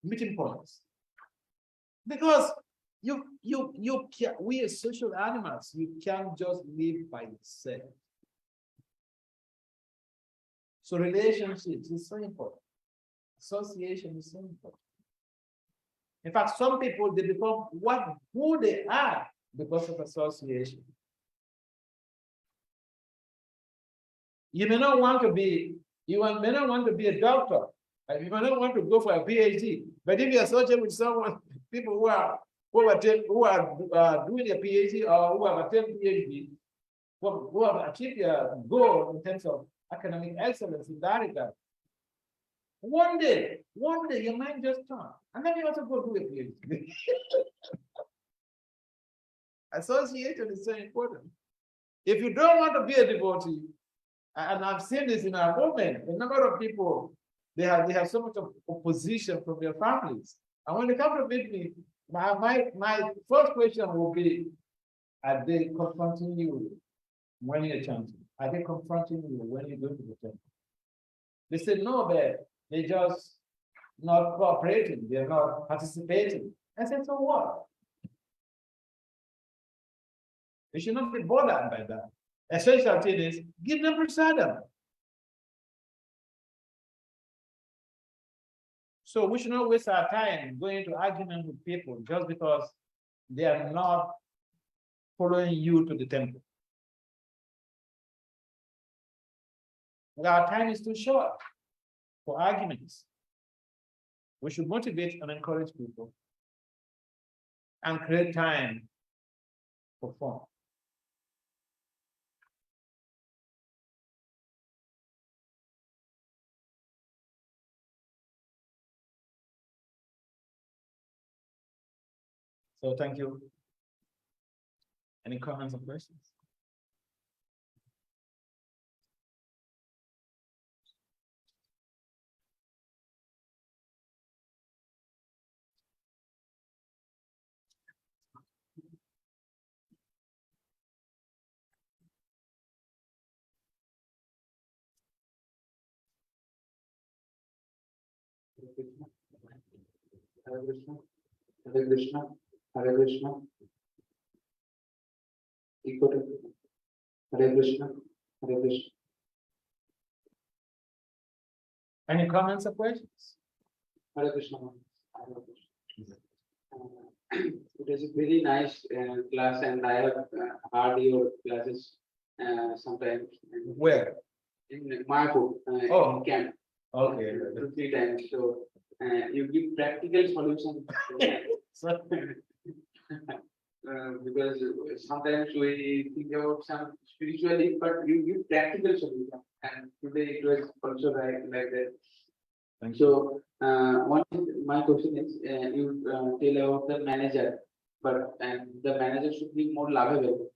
meeting points. Because we are social animals. You can't just live by yourself. So relationships is so important. Association is so important. In fact, some people, they become who they are because of association. You may not want to be a doctor, and you may not want to go for a PhD, but if you associate with someone, people who are doing a PhD or who have attained PhD, who have achieved their goal in terms of academic excellence in that regard, one day, your mind just turns, and then you also go do a PhD. Association is so important. If you don't want to be a devotee, and I've seen this in our movement, a number of people, they have so much of opposition from their families. And when they come to meet me, my first question will be, are they confronting you when you're chanting? Are they confronting you when you go to the temple? They say, no, they're just not cooperating, they're not participating. I said, so what? You should not be bothered by that. Essential thing is, give them prasadam. So we should not waste our time going into argument with people just because they are not following you to the temple. Our time is too short for arguments. We should motivate and encourage people and create time for fun. So thank you. Any comments or questions? Hare Krishna, Hare Krishna, Hare Krishna. Equal to Hare Krishna, Hare Krishna. Any comments or questions? Hare Krishna. Hare Krishna. It is a very nice class, and I have heard your classes sometimes. Where? In Mayapur, Oh. in camp. Okay. 2-3 times. So you give practical solutions. So, because sometimes we think about some spiritually, but you give practical solution. And today it was also like that. thank you. So my question is, you tell about the manager, but the manager should be more lovable.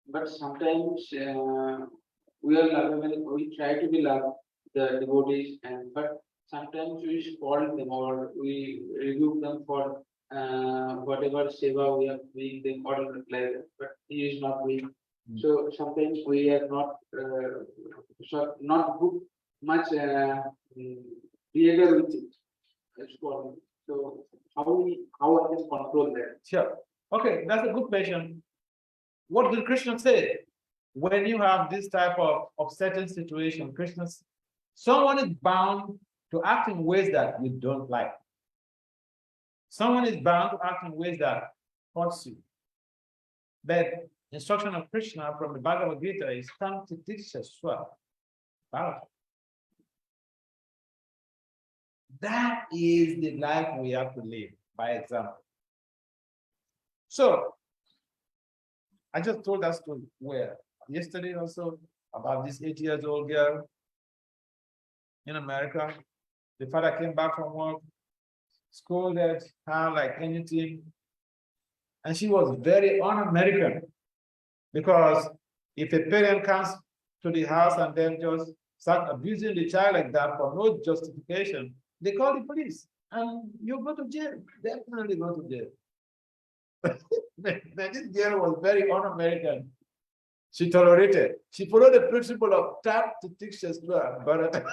But sometimes we are lovable. We try to be love the devotees, but sometimes we scold them or we rebuke them for whatever seva we are doing. They call it like that, but he is not doing. So sometimes we are not good much behavior with it. So how I can control that? Sure. Okay, that's a good question. What did Krishna say? When you have this type of certain situation, someone is bound to act in ways that you don't like. Someone is bound to act in ways that hurts you. But instruction of Krishna from the Bhagavad Gita is Swa. That is the life we have to live by example. So I just told that story yesterday also about this 8 years old girl in America The father came back from work, scolded her like anything. And she was very un-American because if a parent comes to the house and then just start abusing the child like that for no justification, they call the police and you go to jail, definitely go to jail. This girl was very un-American. She tolerated. She followed the principle of tap to teach Shakespeare, but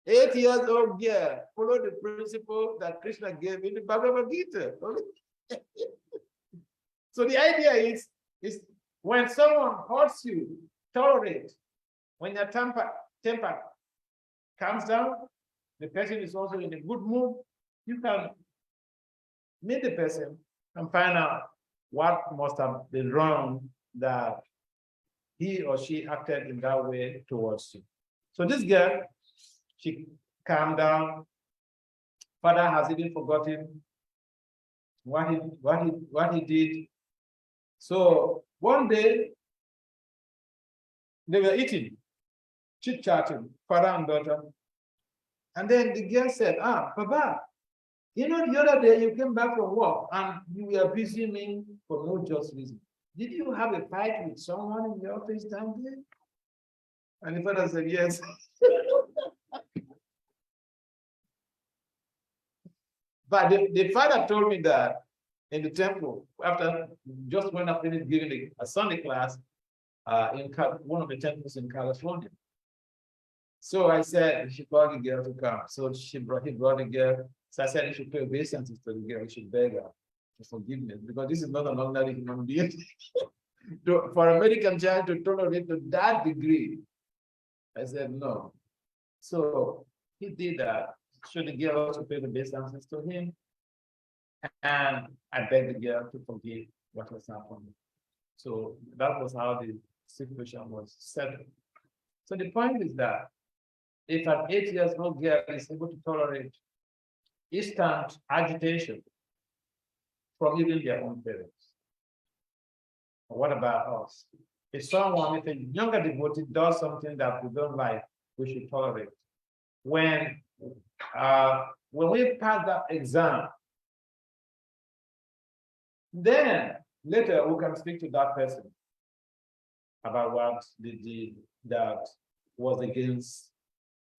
8 years old girl followed the principle that Krishna gave in the Bhagavad Gita. So the idea is when someone hurts you, tolerate. When your temper comes down, the person is also in a good mood, you can meet the person and find out what must have been wrong that he or she acted in that way towards you. So this girl, she calmed down. Father has even forgotten what he did. So one day they were eating, chit-chatting, father and daughter. And then the girl said, Papa, you know, the other day you came back from work and you were abusing me for no just reason. Did you have a fight with someone in the office down there? And the father said, yes. But the father told me that in the temple, after just when I finished giving a Sunday class in one of the temples in California. So I said, she brought the girl to come. So he brought the girl. So I said, you should pay obeisance to the girl. You should beg her for forgiveness because this is not an ordinary human being. For a American child to tolerate to that degree, I said no. So he did that. So the girl also paid obeisances to him. And I begged the girl to forgive what was happening. So that was how the situation was settled. So the point is that if an 8-year-old girl is able to tolerate instant agitation from even their own parents, what about us? If someone, if a younger devotee does something that we don't like, we should tolerate. When we pass that exam, then later we can speak to that person about what they did that was against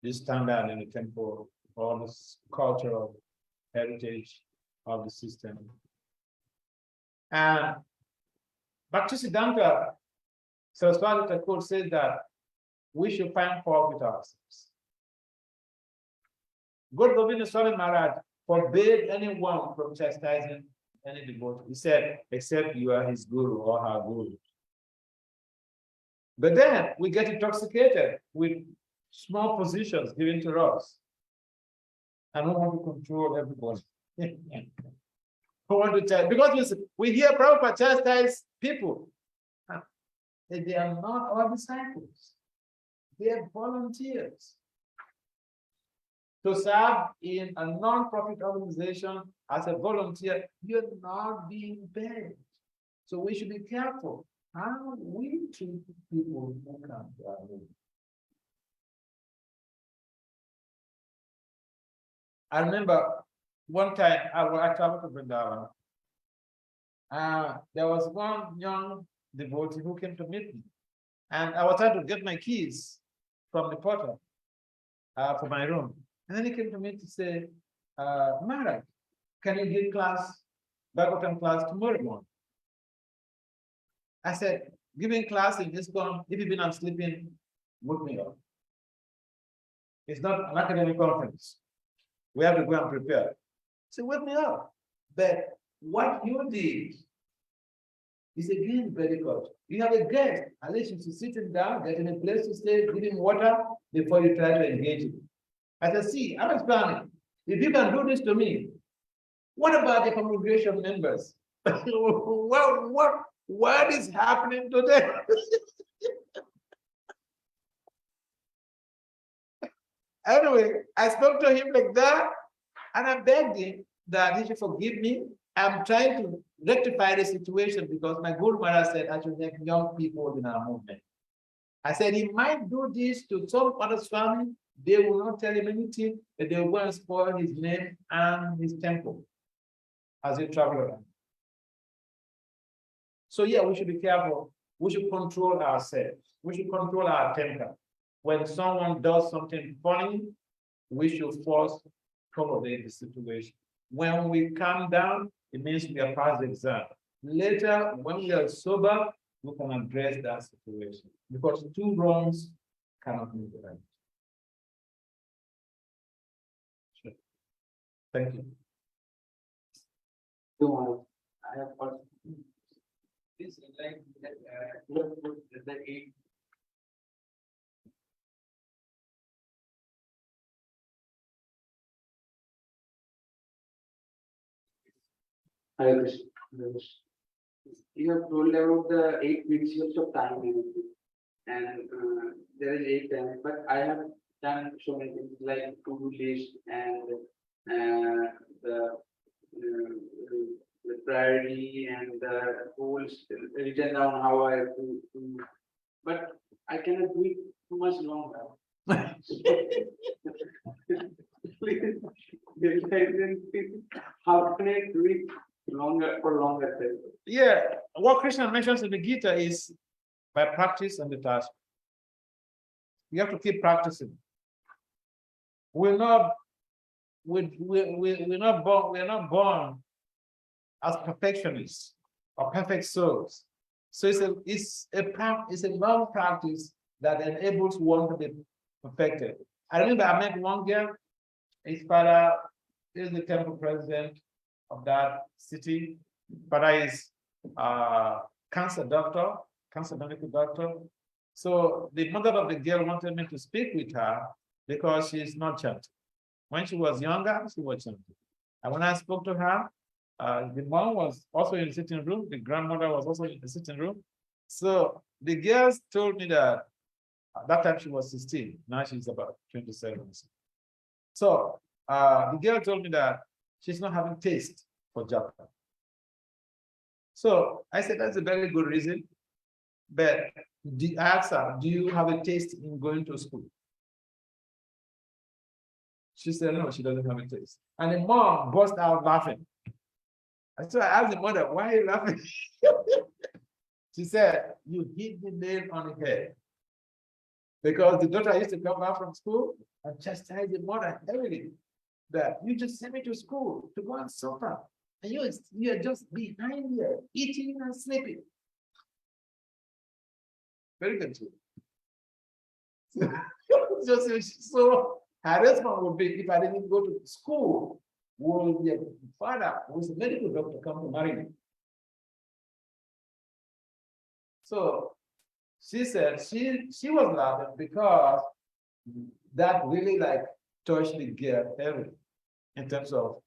this standard in the temple or this cultural heritage of the system. And Bhaktisiddhanta Saraswati Thakur says that we should find fault with ourselves. Guru Govinda Swami Maharaj forbade anyone from chastising any devotee. He said, except you are his guru or her guru. But then we get intoxicated with small positions given to us. And we want to control everybody. We want to tell, because we hear Prabhupada chastise people. They are not our disciples. They are volunteers. To serve in a non-profit organization as a volunteer, you're not being paid. So we should be careful how we treat people who come to our home. I remember one time I traveled to Vrindavan. There was one young devotee who came to meet me. And I was trying to get my keys from the porter for my room. And then he came to me to say, Maharaj, can you give class, Bhagavatam class tomorrow morning? I said, giving class in ISKCON, if even I'm sleeping, wake me up. It's not an academic conference. We have to go and prepare. So wake me up. But what you did is again very good. You have a guest, at least you should sit him down, get him a place to stay, give him water before you try to engage him. I said, see, I'm explaining. If you can do this to me, what about the congregation members? What is happening to them? Anyway, I spoke to him like that, and I begged him that he should forgive me. I'm trying to rectify the situation because my Guru Maharaj said I should have young people in our movement. I said he might do this to some other family. They will not tell him anything, but they will go and spoil his name and his temple as he travel around. So yeah, we should be careful. We should control ourselves. We should control our temper. When someone does something funny, we should first tolerate the situation. When we calm down, it means we are past the exam. Later, when we are sober, we can address that situation because two wrongs cannot make a right. Sure. Thank you. I have got this like the eight. Hare Krishna. Hare Krishna. You have told about the 8 principles of time management, and there is 8 times, but I have done so many things like to-do list and the priority and the goals written down how I have to do, but I cannot do it too much longer. How can I do it longer for longer time? Yeah, what Krishna mentions in the Gita is by practice and detachment. You have to keep practicing. We're not born as perfectionists or perfect souls. So it's a long practice that enables one to be perfected. I remember I met one girl. His father is the temple president of that city. Father is cancer medical doctor. So the mother of the girl wanted me to speak with her because she's not chanting. When she was younger, she was chanting. And when I spoke to her, the mom was also in the sitting room. The grandmother was also in the sitting room. So the girls told me that at that time she was 16. Now she's about 27. So the girl told me that she's not having taste for Japan. So I said, that's a very good reason. But I asked her, do you have a taste in going to school? She said, no, she doesn't have a taste. And the mom burst out laughing. And so I asked the mother, why are you laughing? She said, you hit the nail on the head. Because the daughter used to come back from school and chastise the mother heavily that you just sent me to school to go and suffer. And you're just behind here, eating and sleeping. Very good. So her response would be, if I didn't go to school, will the father, who is a medical doctor, come to marry me? So she said she was laughing because that really like touched the girl heavily in terms of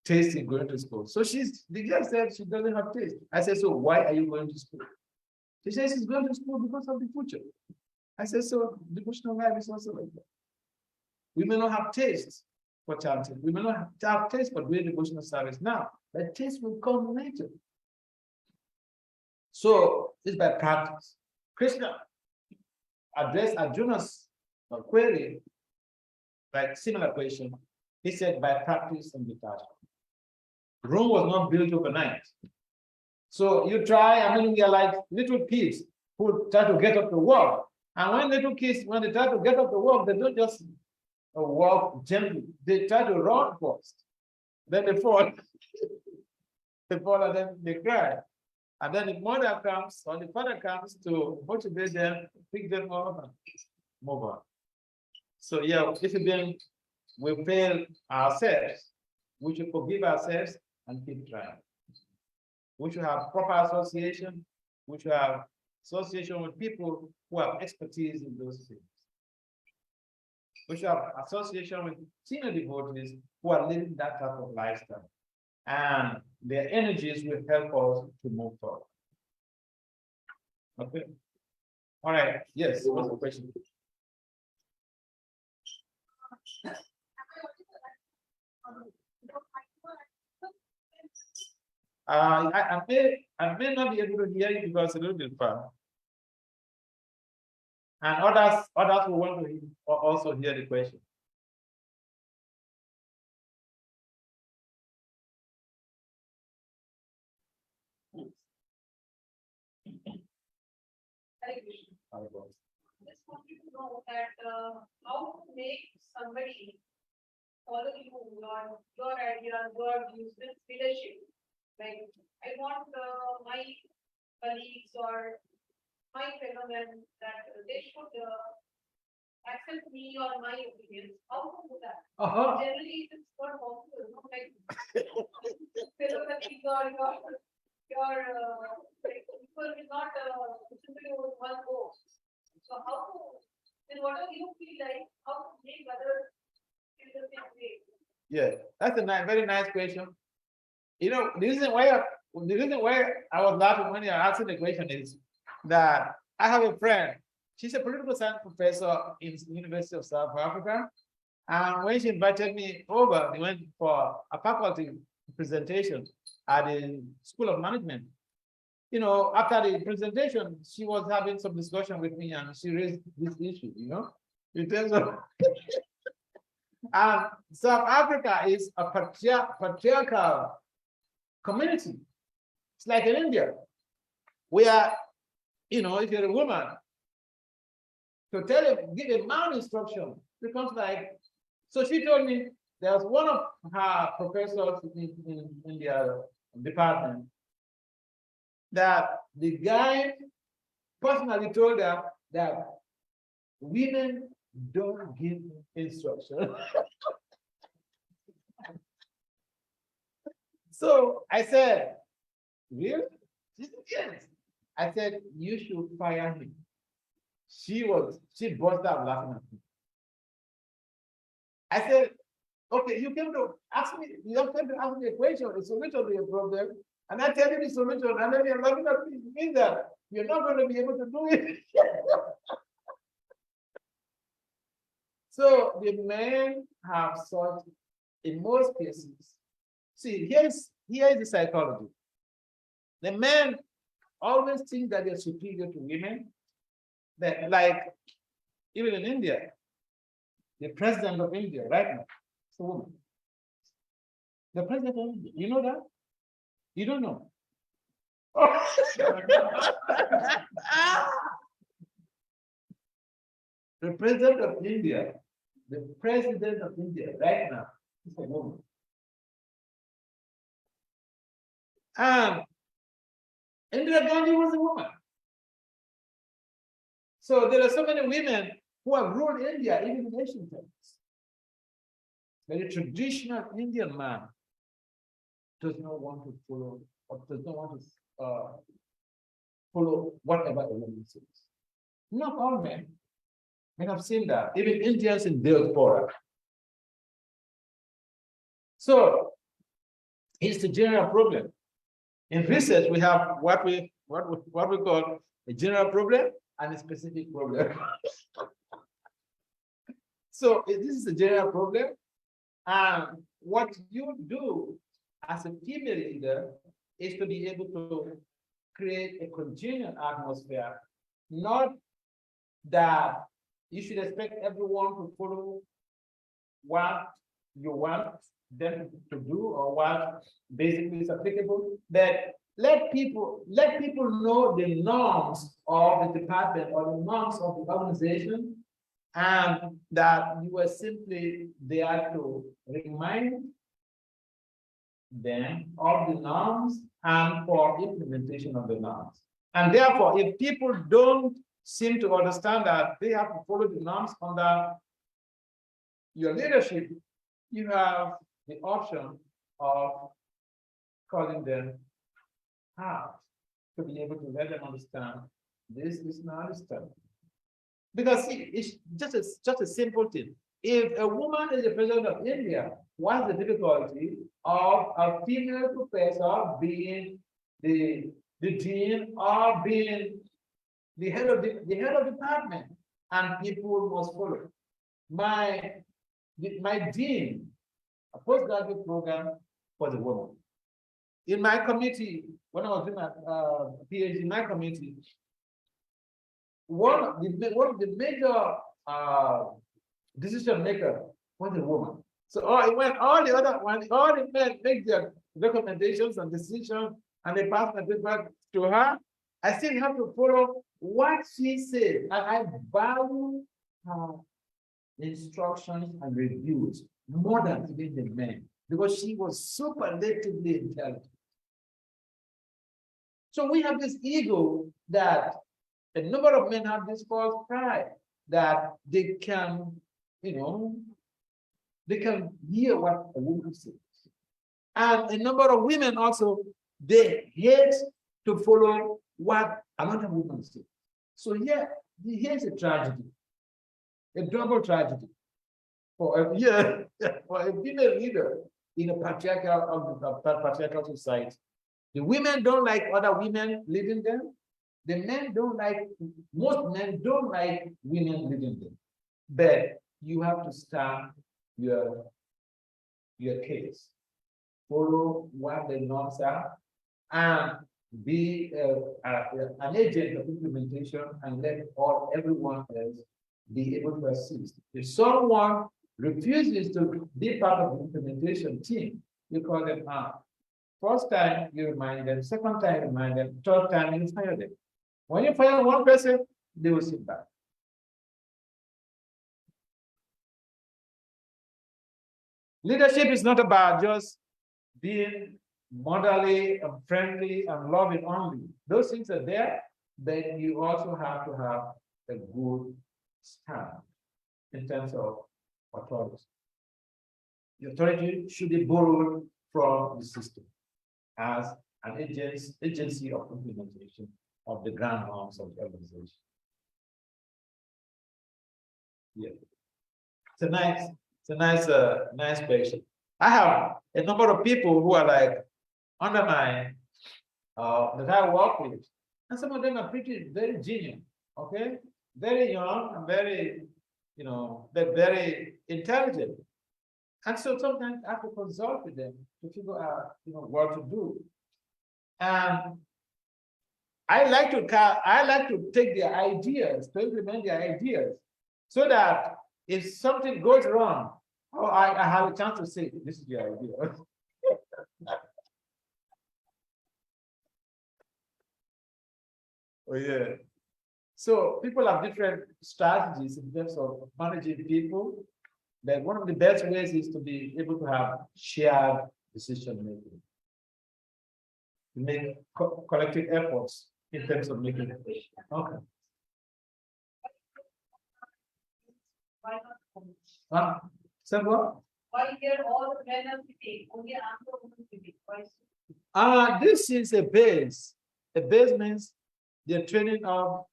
tasting going to school. So the girl said she doesn't have taste. I said, so why are you going to school? She says she's going to school because of the future. I said, so devotional life is also like that. We may not have taste for chanting. We may not have taste for doing devotional service now. But taste will come later. So it's by practice. Krishna addressed Arjuna's query, like similar question. He said by practice and detachment. Rome was not built overnight. So you try, I mean, we are like little kids who try to get up to walk. And when little kids, when they try to get up to walk, they don't just walk gently. They try to run first. Then they fall. They fall and then they cry. And then the mother comes or the father comes to motivate them, pick them up and move on. So yeah, if then we fail ourselves, we should forgive ourselves and keep trying. We should have proper association. We should have association with people who have expertise in those things. We should have association with senior devotees who are living that type of lifestyle. And their energies will help us to move forward. Okay. All right. Yes. What's the question? I may not be able to hear you because it's a little bit far. And others will want to also hear the question. Just wanted to know that how to make somebody follow you, your ideas, your views, this leadership. Like I want my colleagues or my fellow men that they should accept me or my opinions. How to do that? Generally, it's not possible. No? Like fellow colleagues or your like, people will not listen to you with one go. So how to, then whatever you feel like, how to make others feel the same way? Yeah, that's a very nice question. You know, the reason why I was laughing when you're asking the question is that I have a friend. She's a political science professor in the University of South Africa. And when she invited me over, we went for a faculty presentation at the School of Management. You know, after the presentation, she was having some discussion with me and she raised this issue, you know, in terms of South Africa is a patriarchal community. It's like in India, where, you know, if you're a woman, to give a man instruction becomes like, so she told me there was one of her professors in their department that the guy personally told her that women don't give instruction. So I said, really? She said, yes. I said, you should fire him. She burst out laughing at me. I said, okay, you came to ask me, you have come to ask me a question, a solution to your problem, and I tell you the solution, and then you're laughing at me. It means that you're not going to be able to do it. So the men have sought, in most cases, see, here is the psychology. The men always think that they're superior to women. That, like, even in India, the president of India right now is a woman. The president of India, you know that? You don't know. The president of India right now is a woman. And Indira Gandhi was a woman. So there are so many women who have ruled India, even in ancient times. But the traditional Indian man does not want to follow, or does not want to follow whatever a woman says. Not all men. Men have seen that, even Indians in diaspora. So it's the general problem. In research, we have what we call a general problem and a specific problem. So this is a general problem, and what you do as a female leader is to be able to create a congenial atmosphere, not that you should expect everyone to follow what you want them to do or what basically is applicable, but let people know the norms of the department or the norms of the organization, and that you are simply there to remind them of the norms and for implementation of the norms. And therefore, if people don't seem to understand that they have to follow the norms under your leadership, you have the option of calling them out to be able to let them understand this is not understandable. Because see, it's just a simple thing. If a woman is the president of India, what's the difficulty of a female professor being the dean or being the head of department, and people must follow? My dean, a postgraduate program, was a woman. In my committee, when I was doing my PhD in my committee, one of the major decision maker was a woman. So when all the men make their recommendations and decisions and they pass the paper to her, I still have to follow what she said. And I value her instructions and reviews more than even the men because she was superlatively intelligent. So we have this ego that a number of men have this false pride that they can, they can hear what a woman says. And a number of women also, they hate to follow what another woman says. So here's a tragedy, a double tragedy for for a female leader in a patriarchal society. The women don't like other women leading them. The men don't like, most men don't like women leading them. But you have to stand your case. Follow what the norms are and be an agent of implementation and let everyone else be able to assist. If someone refuses to be part of the implementation team, you call them out. First time you remind them, second time you remind them, third time you fire them. When you fire one person, they will sit back. Leadership is not about just being motherly and friendly and loving only. Those things are there, but you also have to have a good stand in terms of authority. The authority should be borrowed from the system as an agency of implementation of the grand norms of the organization. Yeah, it's a nice question. I have a number of people who are like under my that I work with, and some of them are very genuine, okay, very young and very, but very intelligent. And so sometimes I have to consult with them to figure out, what to do. And I like to take their ideas, to implement their ideas, so that if something goes wrong, I have a chance to say, this is the idea. Oh, yeah. So people have different strategies in terms of managing people. But one of the best ways is to be able to have shared decision making. Make collective efforts in terms of making it. Okay. Why not? So what? Why here all the men are sitting, only I'm the woman sitting? Why? This is a base. A base means they're training of.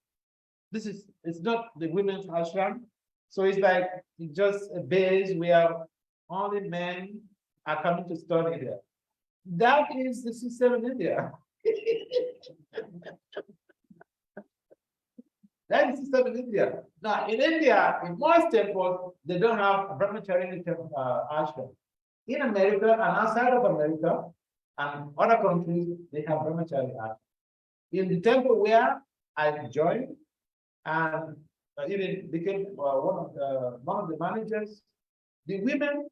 It's not the women's ashram. So it's like just a base where only men are coming to study there. That is the system in India. That is the system in India. Now, in India, in most temples, they don't have a brahmachari ashram. In America and outside of America and other countries, they have brahmachari ashram. In the temple where I joined and even became one of the managers, the women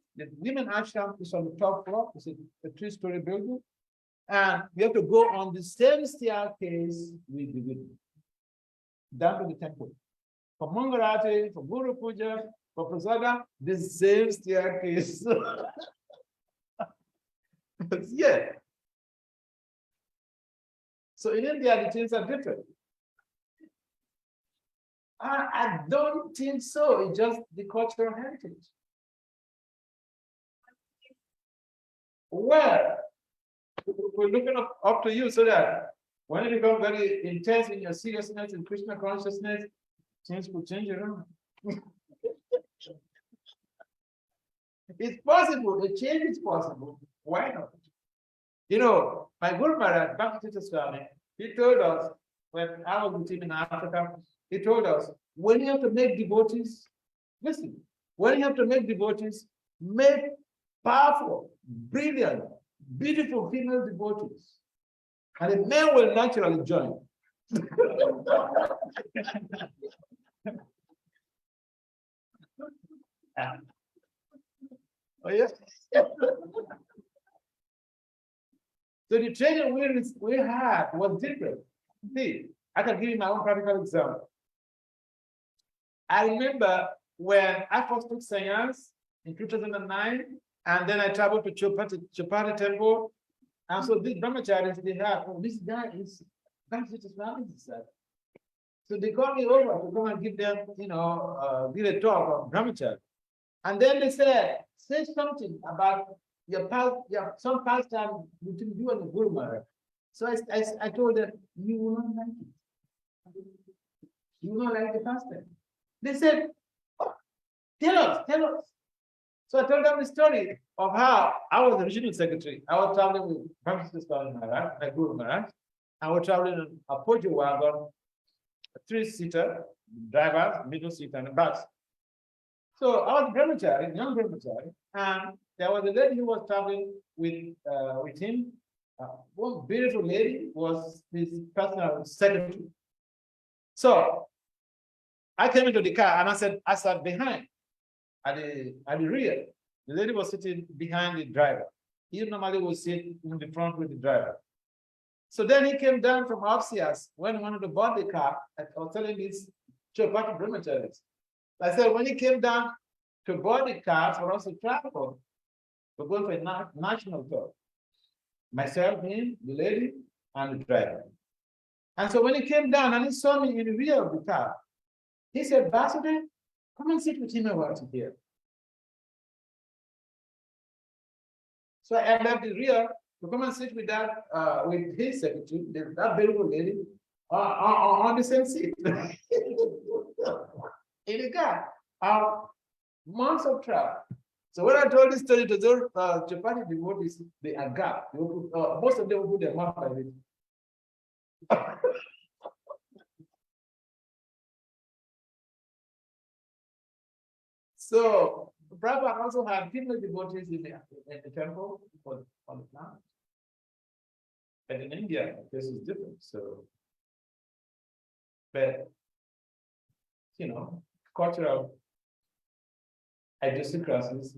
ashram is on the top floor. It's a 3-story building, and we have to go on the same staircase with the women down to the temple. For Mangalati, for Guru Puja, for Prasada, the same staircase. Yeah. So in India, the things are different. I don't think so. It's just the cultural heritage. Well, we're looking up to you so that when you become very intense in your seriousness in Krishna consciousness, things could change around. It's possible. The change is possible. Why not? My Guru Maharaj, Bhakti Swami, he told us when I was with him in Africa, he told us, when you have to make devotees, listen, when you have to make devotees, make powerful, brilliant, beautiful female devotees. And the men will naturally join. Oh, yes. So the training we had was different. See, I can give you my own practical example. I remember when I first took science in 2009, and then I traveled to Chopati Temple. And so these brahmacharis, they have, oh, this guy is, that's just said. So they called me over to come and give them, give a talk on brahmachari. And then they said, say something about some pastime between you and the Guru Maharaj. So I told them, you will not like it. You will not like the pastime. They said, oh, tell us. So I told them the story of how I was the regional secretary. I was traveling with Francis Maharaj, my Guru Maharaj. I was traveling in a Pojo wagon, a 3-seater, driver, middle seat, and a bus. So I was brahmachari, young brahmachari, and there was a lady who was traveling with him. One beautiful lady was his personal secretary. So I came into the car and I sat behind at the rear. The lady was sitting behind the driver. He normally would sit in the front with the driver. So then he came down from upstairs when he wanted to board the car. I was telling this Chopati brahmacharis. I said, when he came down to board the car for us to travel, we're going for a national tour. Myself, him, the lady, and the driver. And so when he came down and he saw me in the rear of the car, he said, Basudev, come and sit with him over here. So I left the rear to come and sit with with his secretary, that beautiful lady, on the same seat. In the car, months of travel. So when I told this story to those Chopati devotees, they are gap. Most of them will put their mouth like this. So Prabhupada also had female devotees in the temple on the planet. And in India, this is different. So, but cultural idiosyncrasies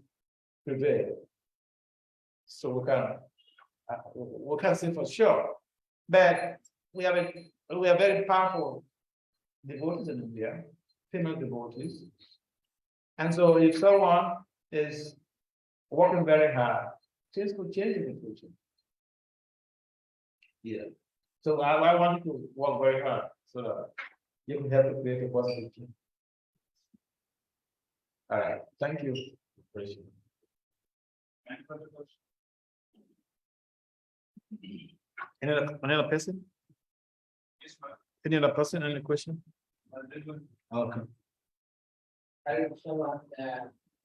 prevail. So we can't say for sure. But we have very powerful devotees in India, female devotees. And so if someone is working very hard, things could change in the future. Yeah. So I want you to work very hard so that you can help to create a positive change. All right. Thank you. Appreciate it. Any further question? Any other person? Yes, ma'am. Any other person? Any question? This one. Okay.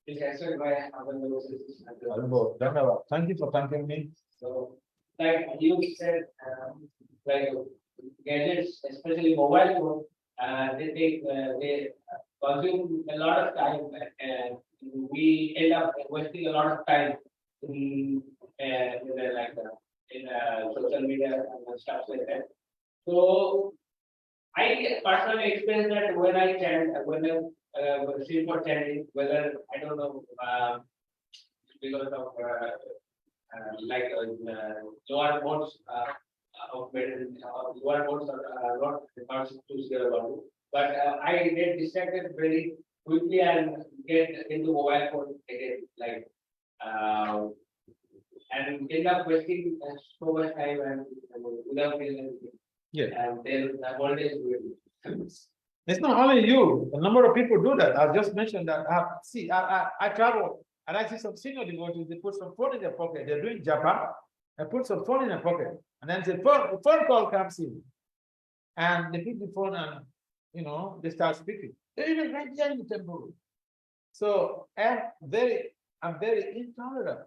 Is answered by our Thank you for thanking me. So, like you said, like gadgets, especially mobile phone, they consume a lot of time, and we end up wasting a lot of time in social media and stuff like that. So I personally experienced that when I chant, see for chanting, whether I don't know because of lower modes of lower modes are not too sure about it. But I get distracted very quickly and get into mobile phone again, and end up wasting so much time and without feeling anything. Yeah. And then the whole day is good. It's not only you. A number of people do that. I've just mentioned that. I travel and I see some senior devotees. They put some phone in their pocket. They're doing japa. They put some phone in their pocket, and then the phone call comes in, and they pick the phone and they start speaking. They're even right there in the temple. So I'm very intolerant.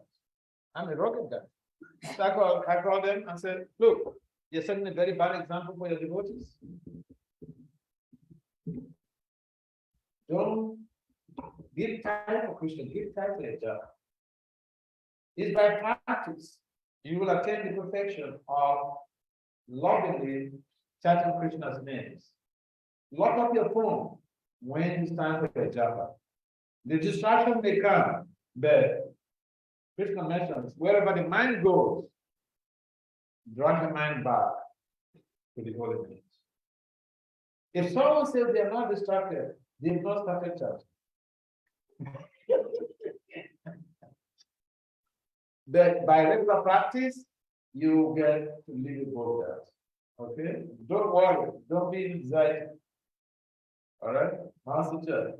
I'm a rocket guy. So I call them and said, look, you're setting a very bad example for your devotees. Don't give time for Krishna, give time for your job. It's by practice you will attain the perfection of lovingly chatting Krishna's names. Lock up your phone when it's time for your japa. The distraction may come, but Krishna mentions wherever the mind goes, drag the mind back to the holy names. If someone says they are not distracted, they've not started chatting. But by regular practice, you get to live with that. Okay? Don't worry, don't be anxiety. All right? Master.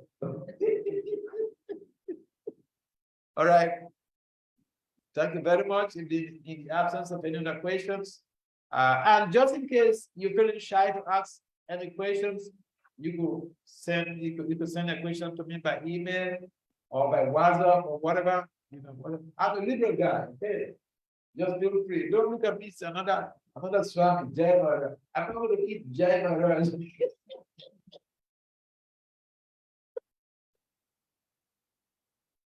All right. Thank you very much. In the absence of any other questions, and just in case you're feeling shy to ask any questions, you could send a question to me by email or by WhatsApp or whatever. You know, I'm a liberal guy. Okay, just feel free. Don't look at me as another swag Jai Maharaj. I'm not going to keep Jai Maharaj.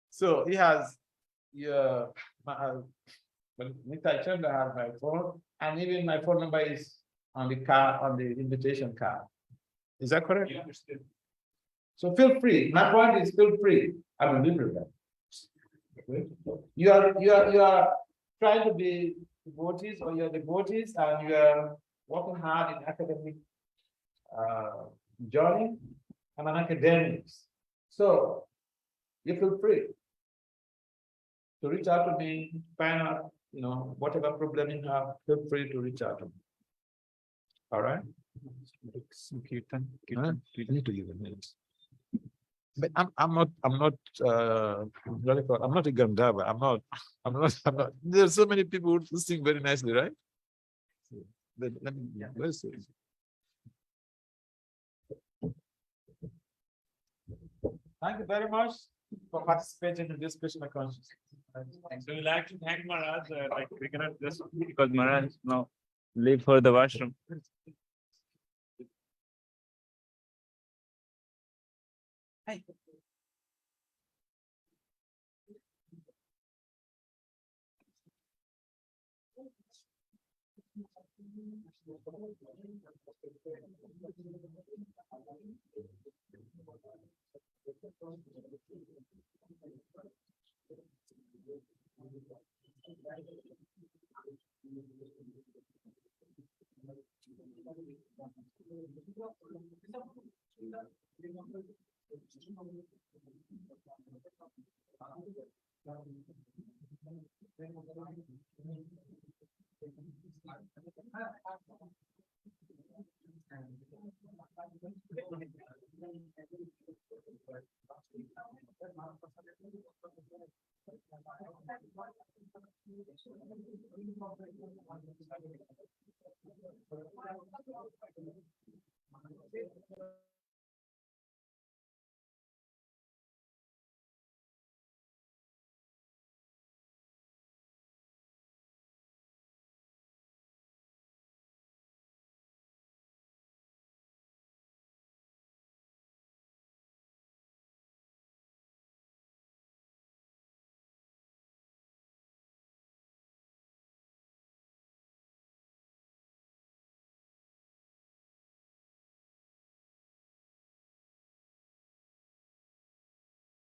So he has Mr. Chandra has my phone, and even my phone number is on the card, on the invitation card. Is that correct? You understood. So feel free. My point is feel free. I'm a liberal. You are trying to be devotees, or you're devotees, and you are working hard in academic journey. I'm an academic. So you feel free to reach out to me, find out, you know, whatever problem you have, feel free to reach out to me. All right? Kirtan. Huh? I need to give a minute. But I'm not a Gandhava. I'm not. There's so many people who sing very nicely, right? But let me, yeah, let's see. Thank you very much for participating in this Krishna consciousness. So we like to thank Maharaj, like we cannot just because Maharaj now leave for the washroom.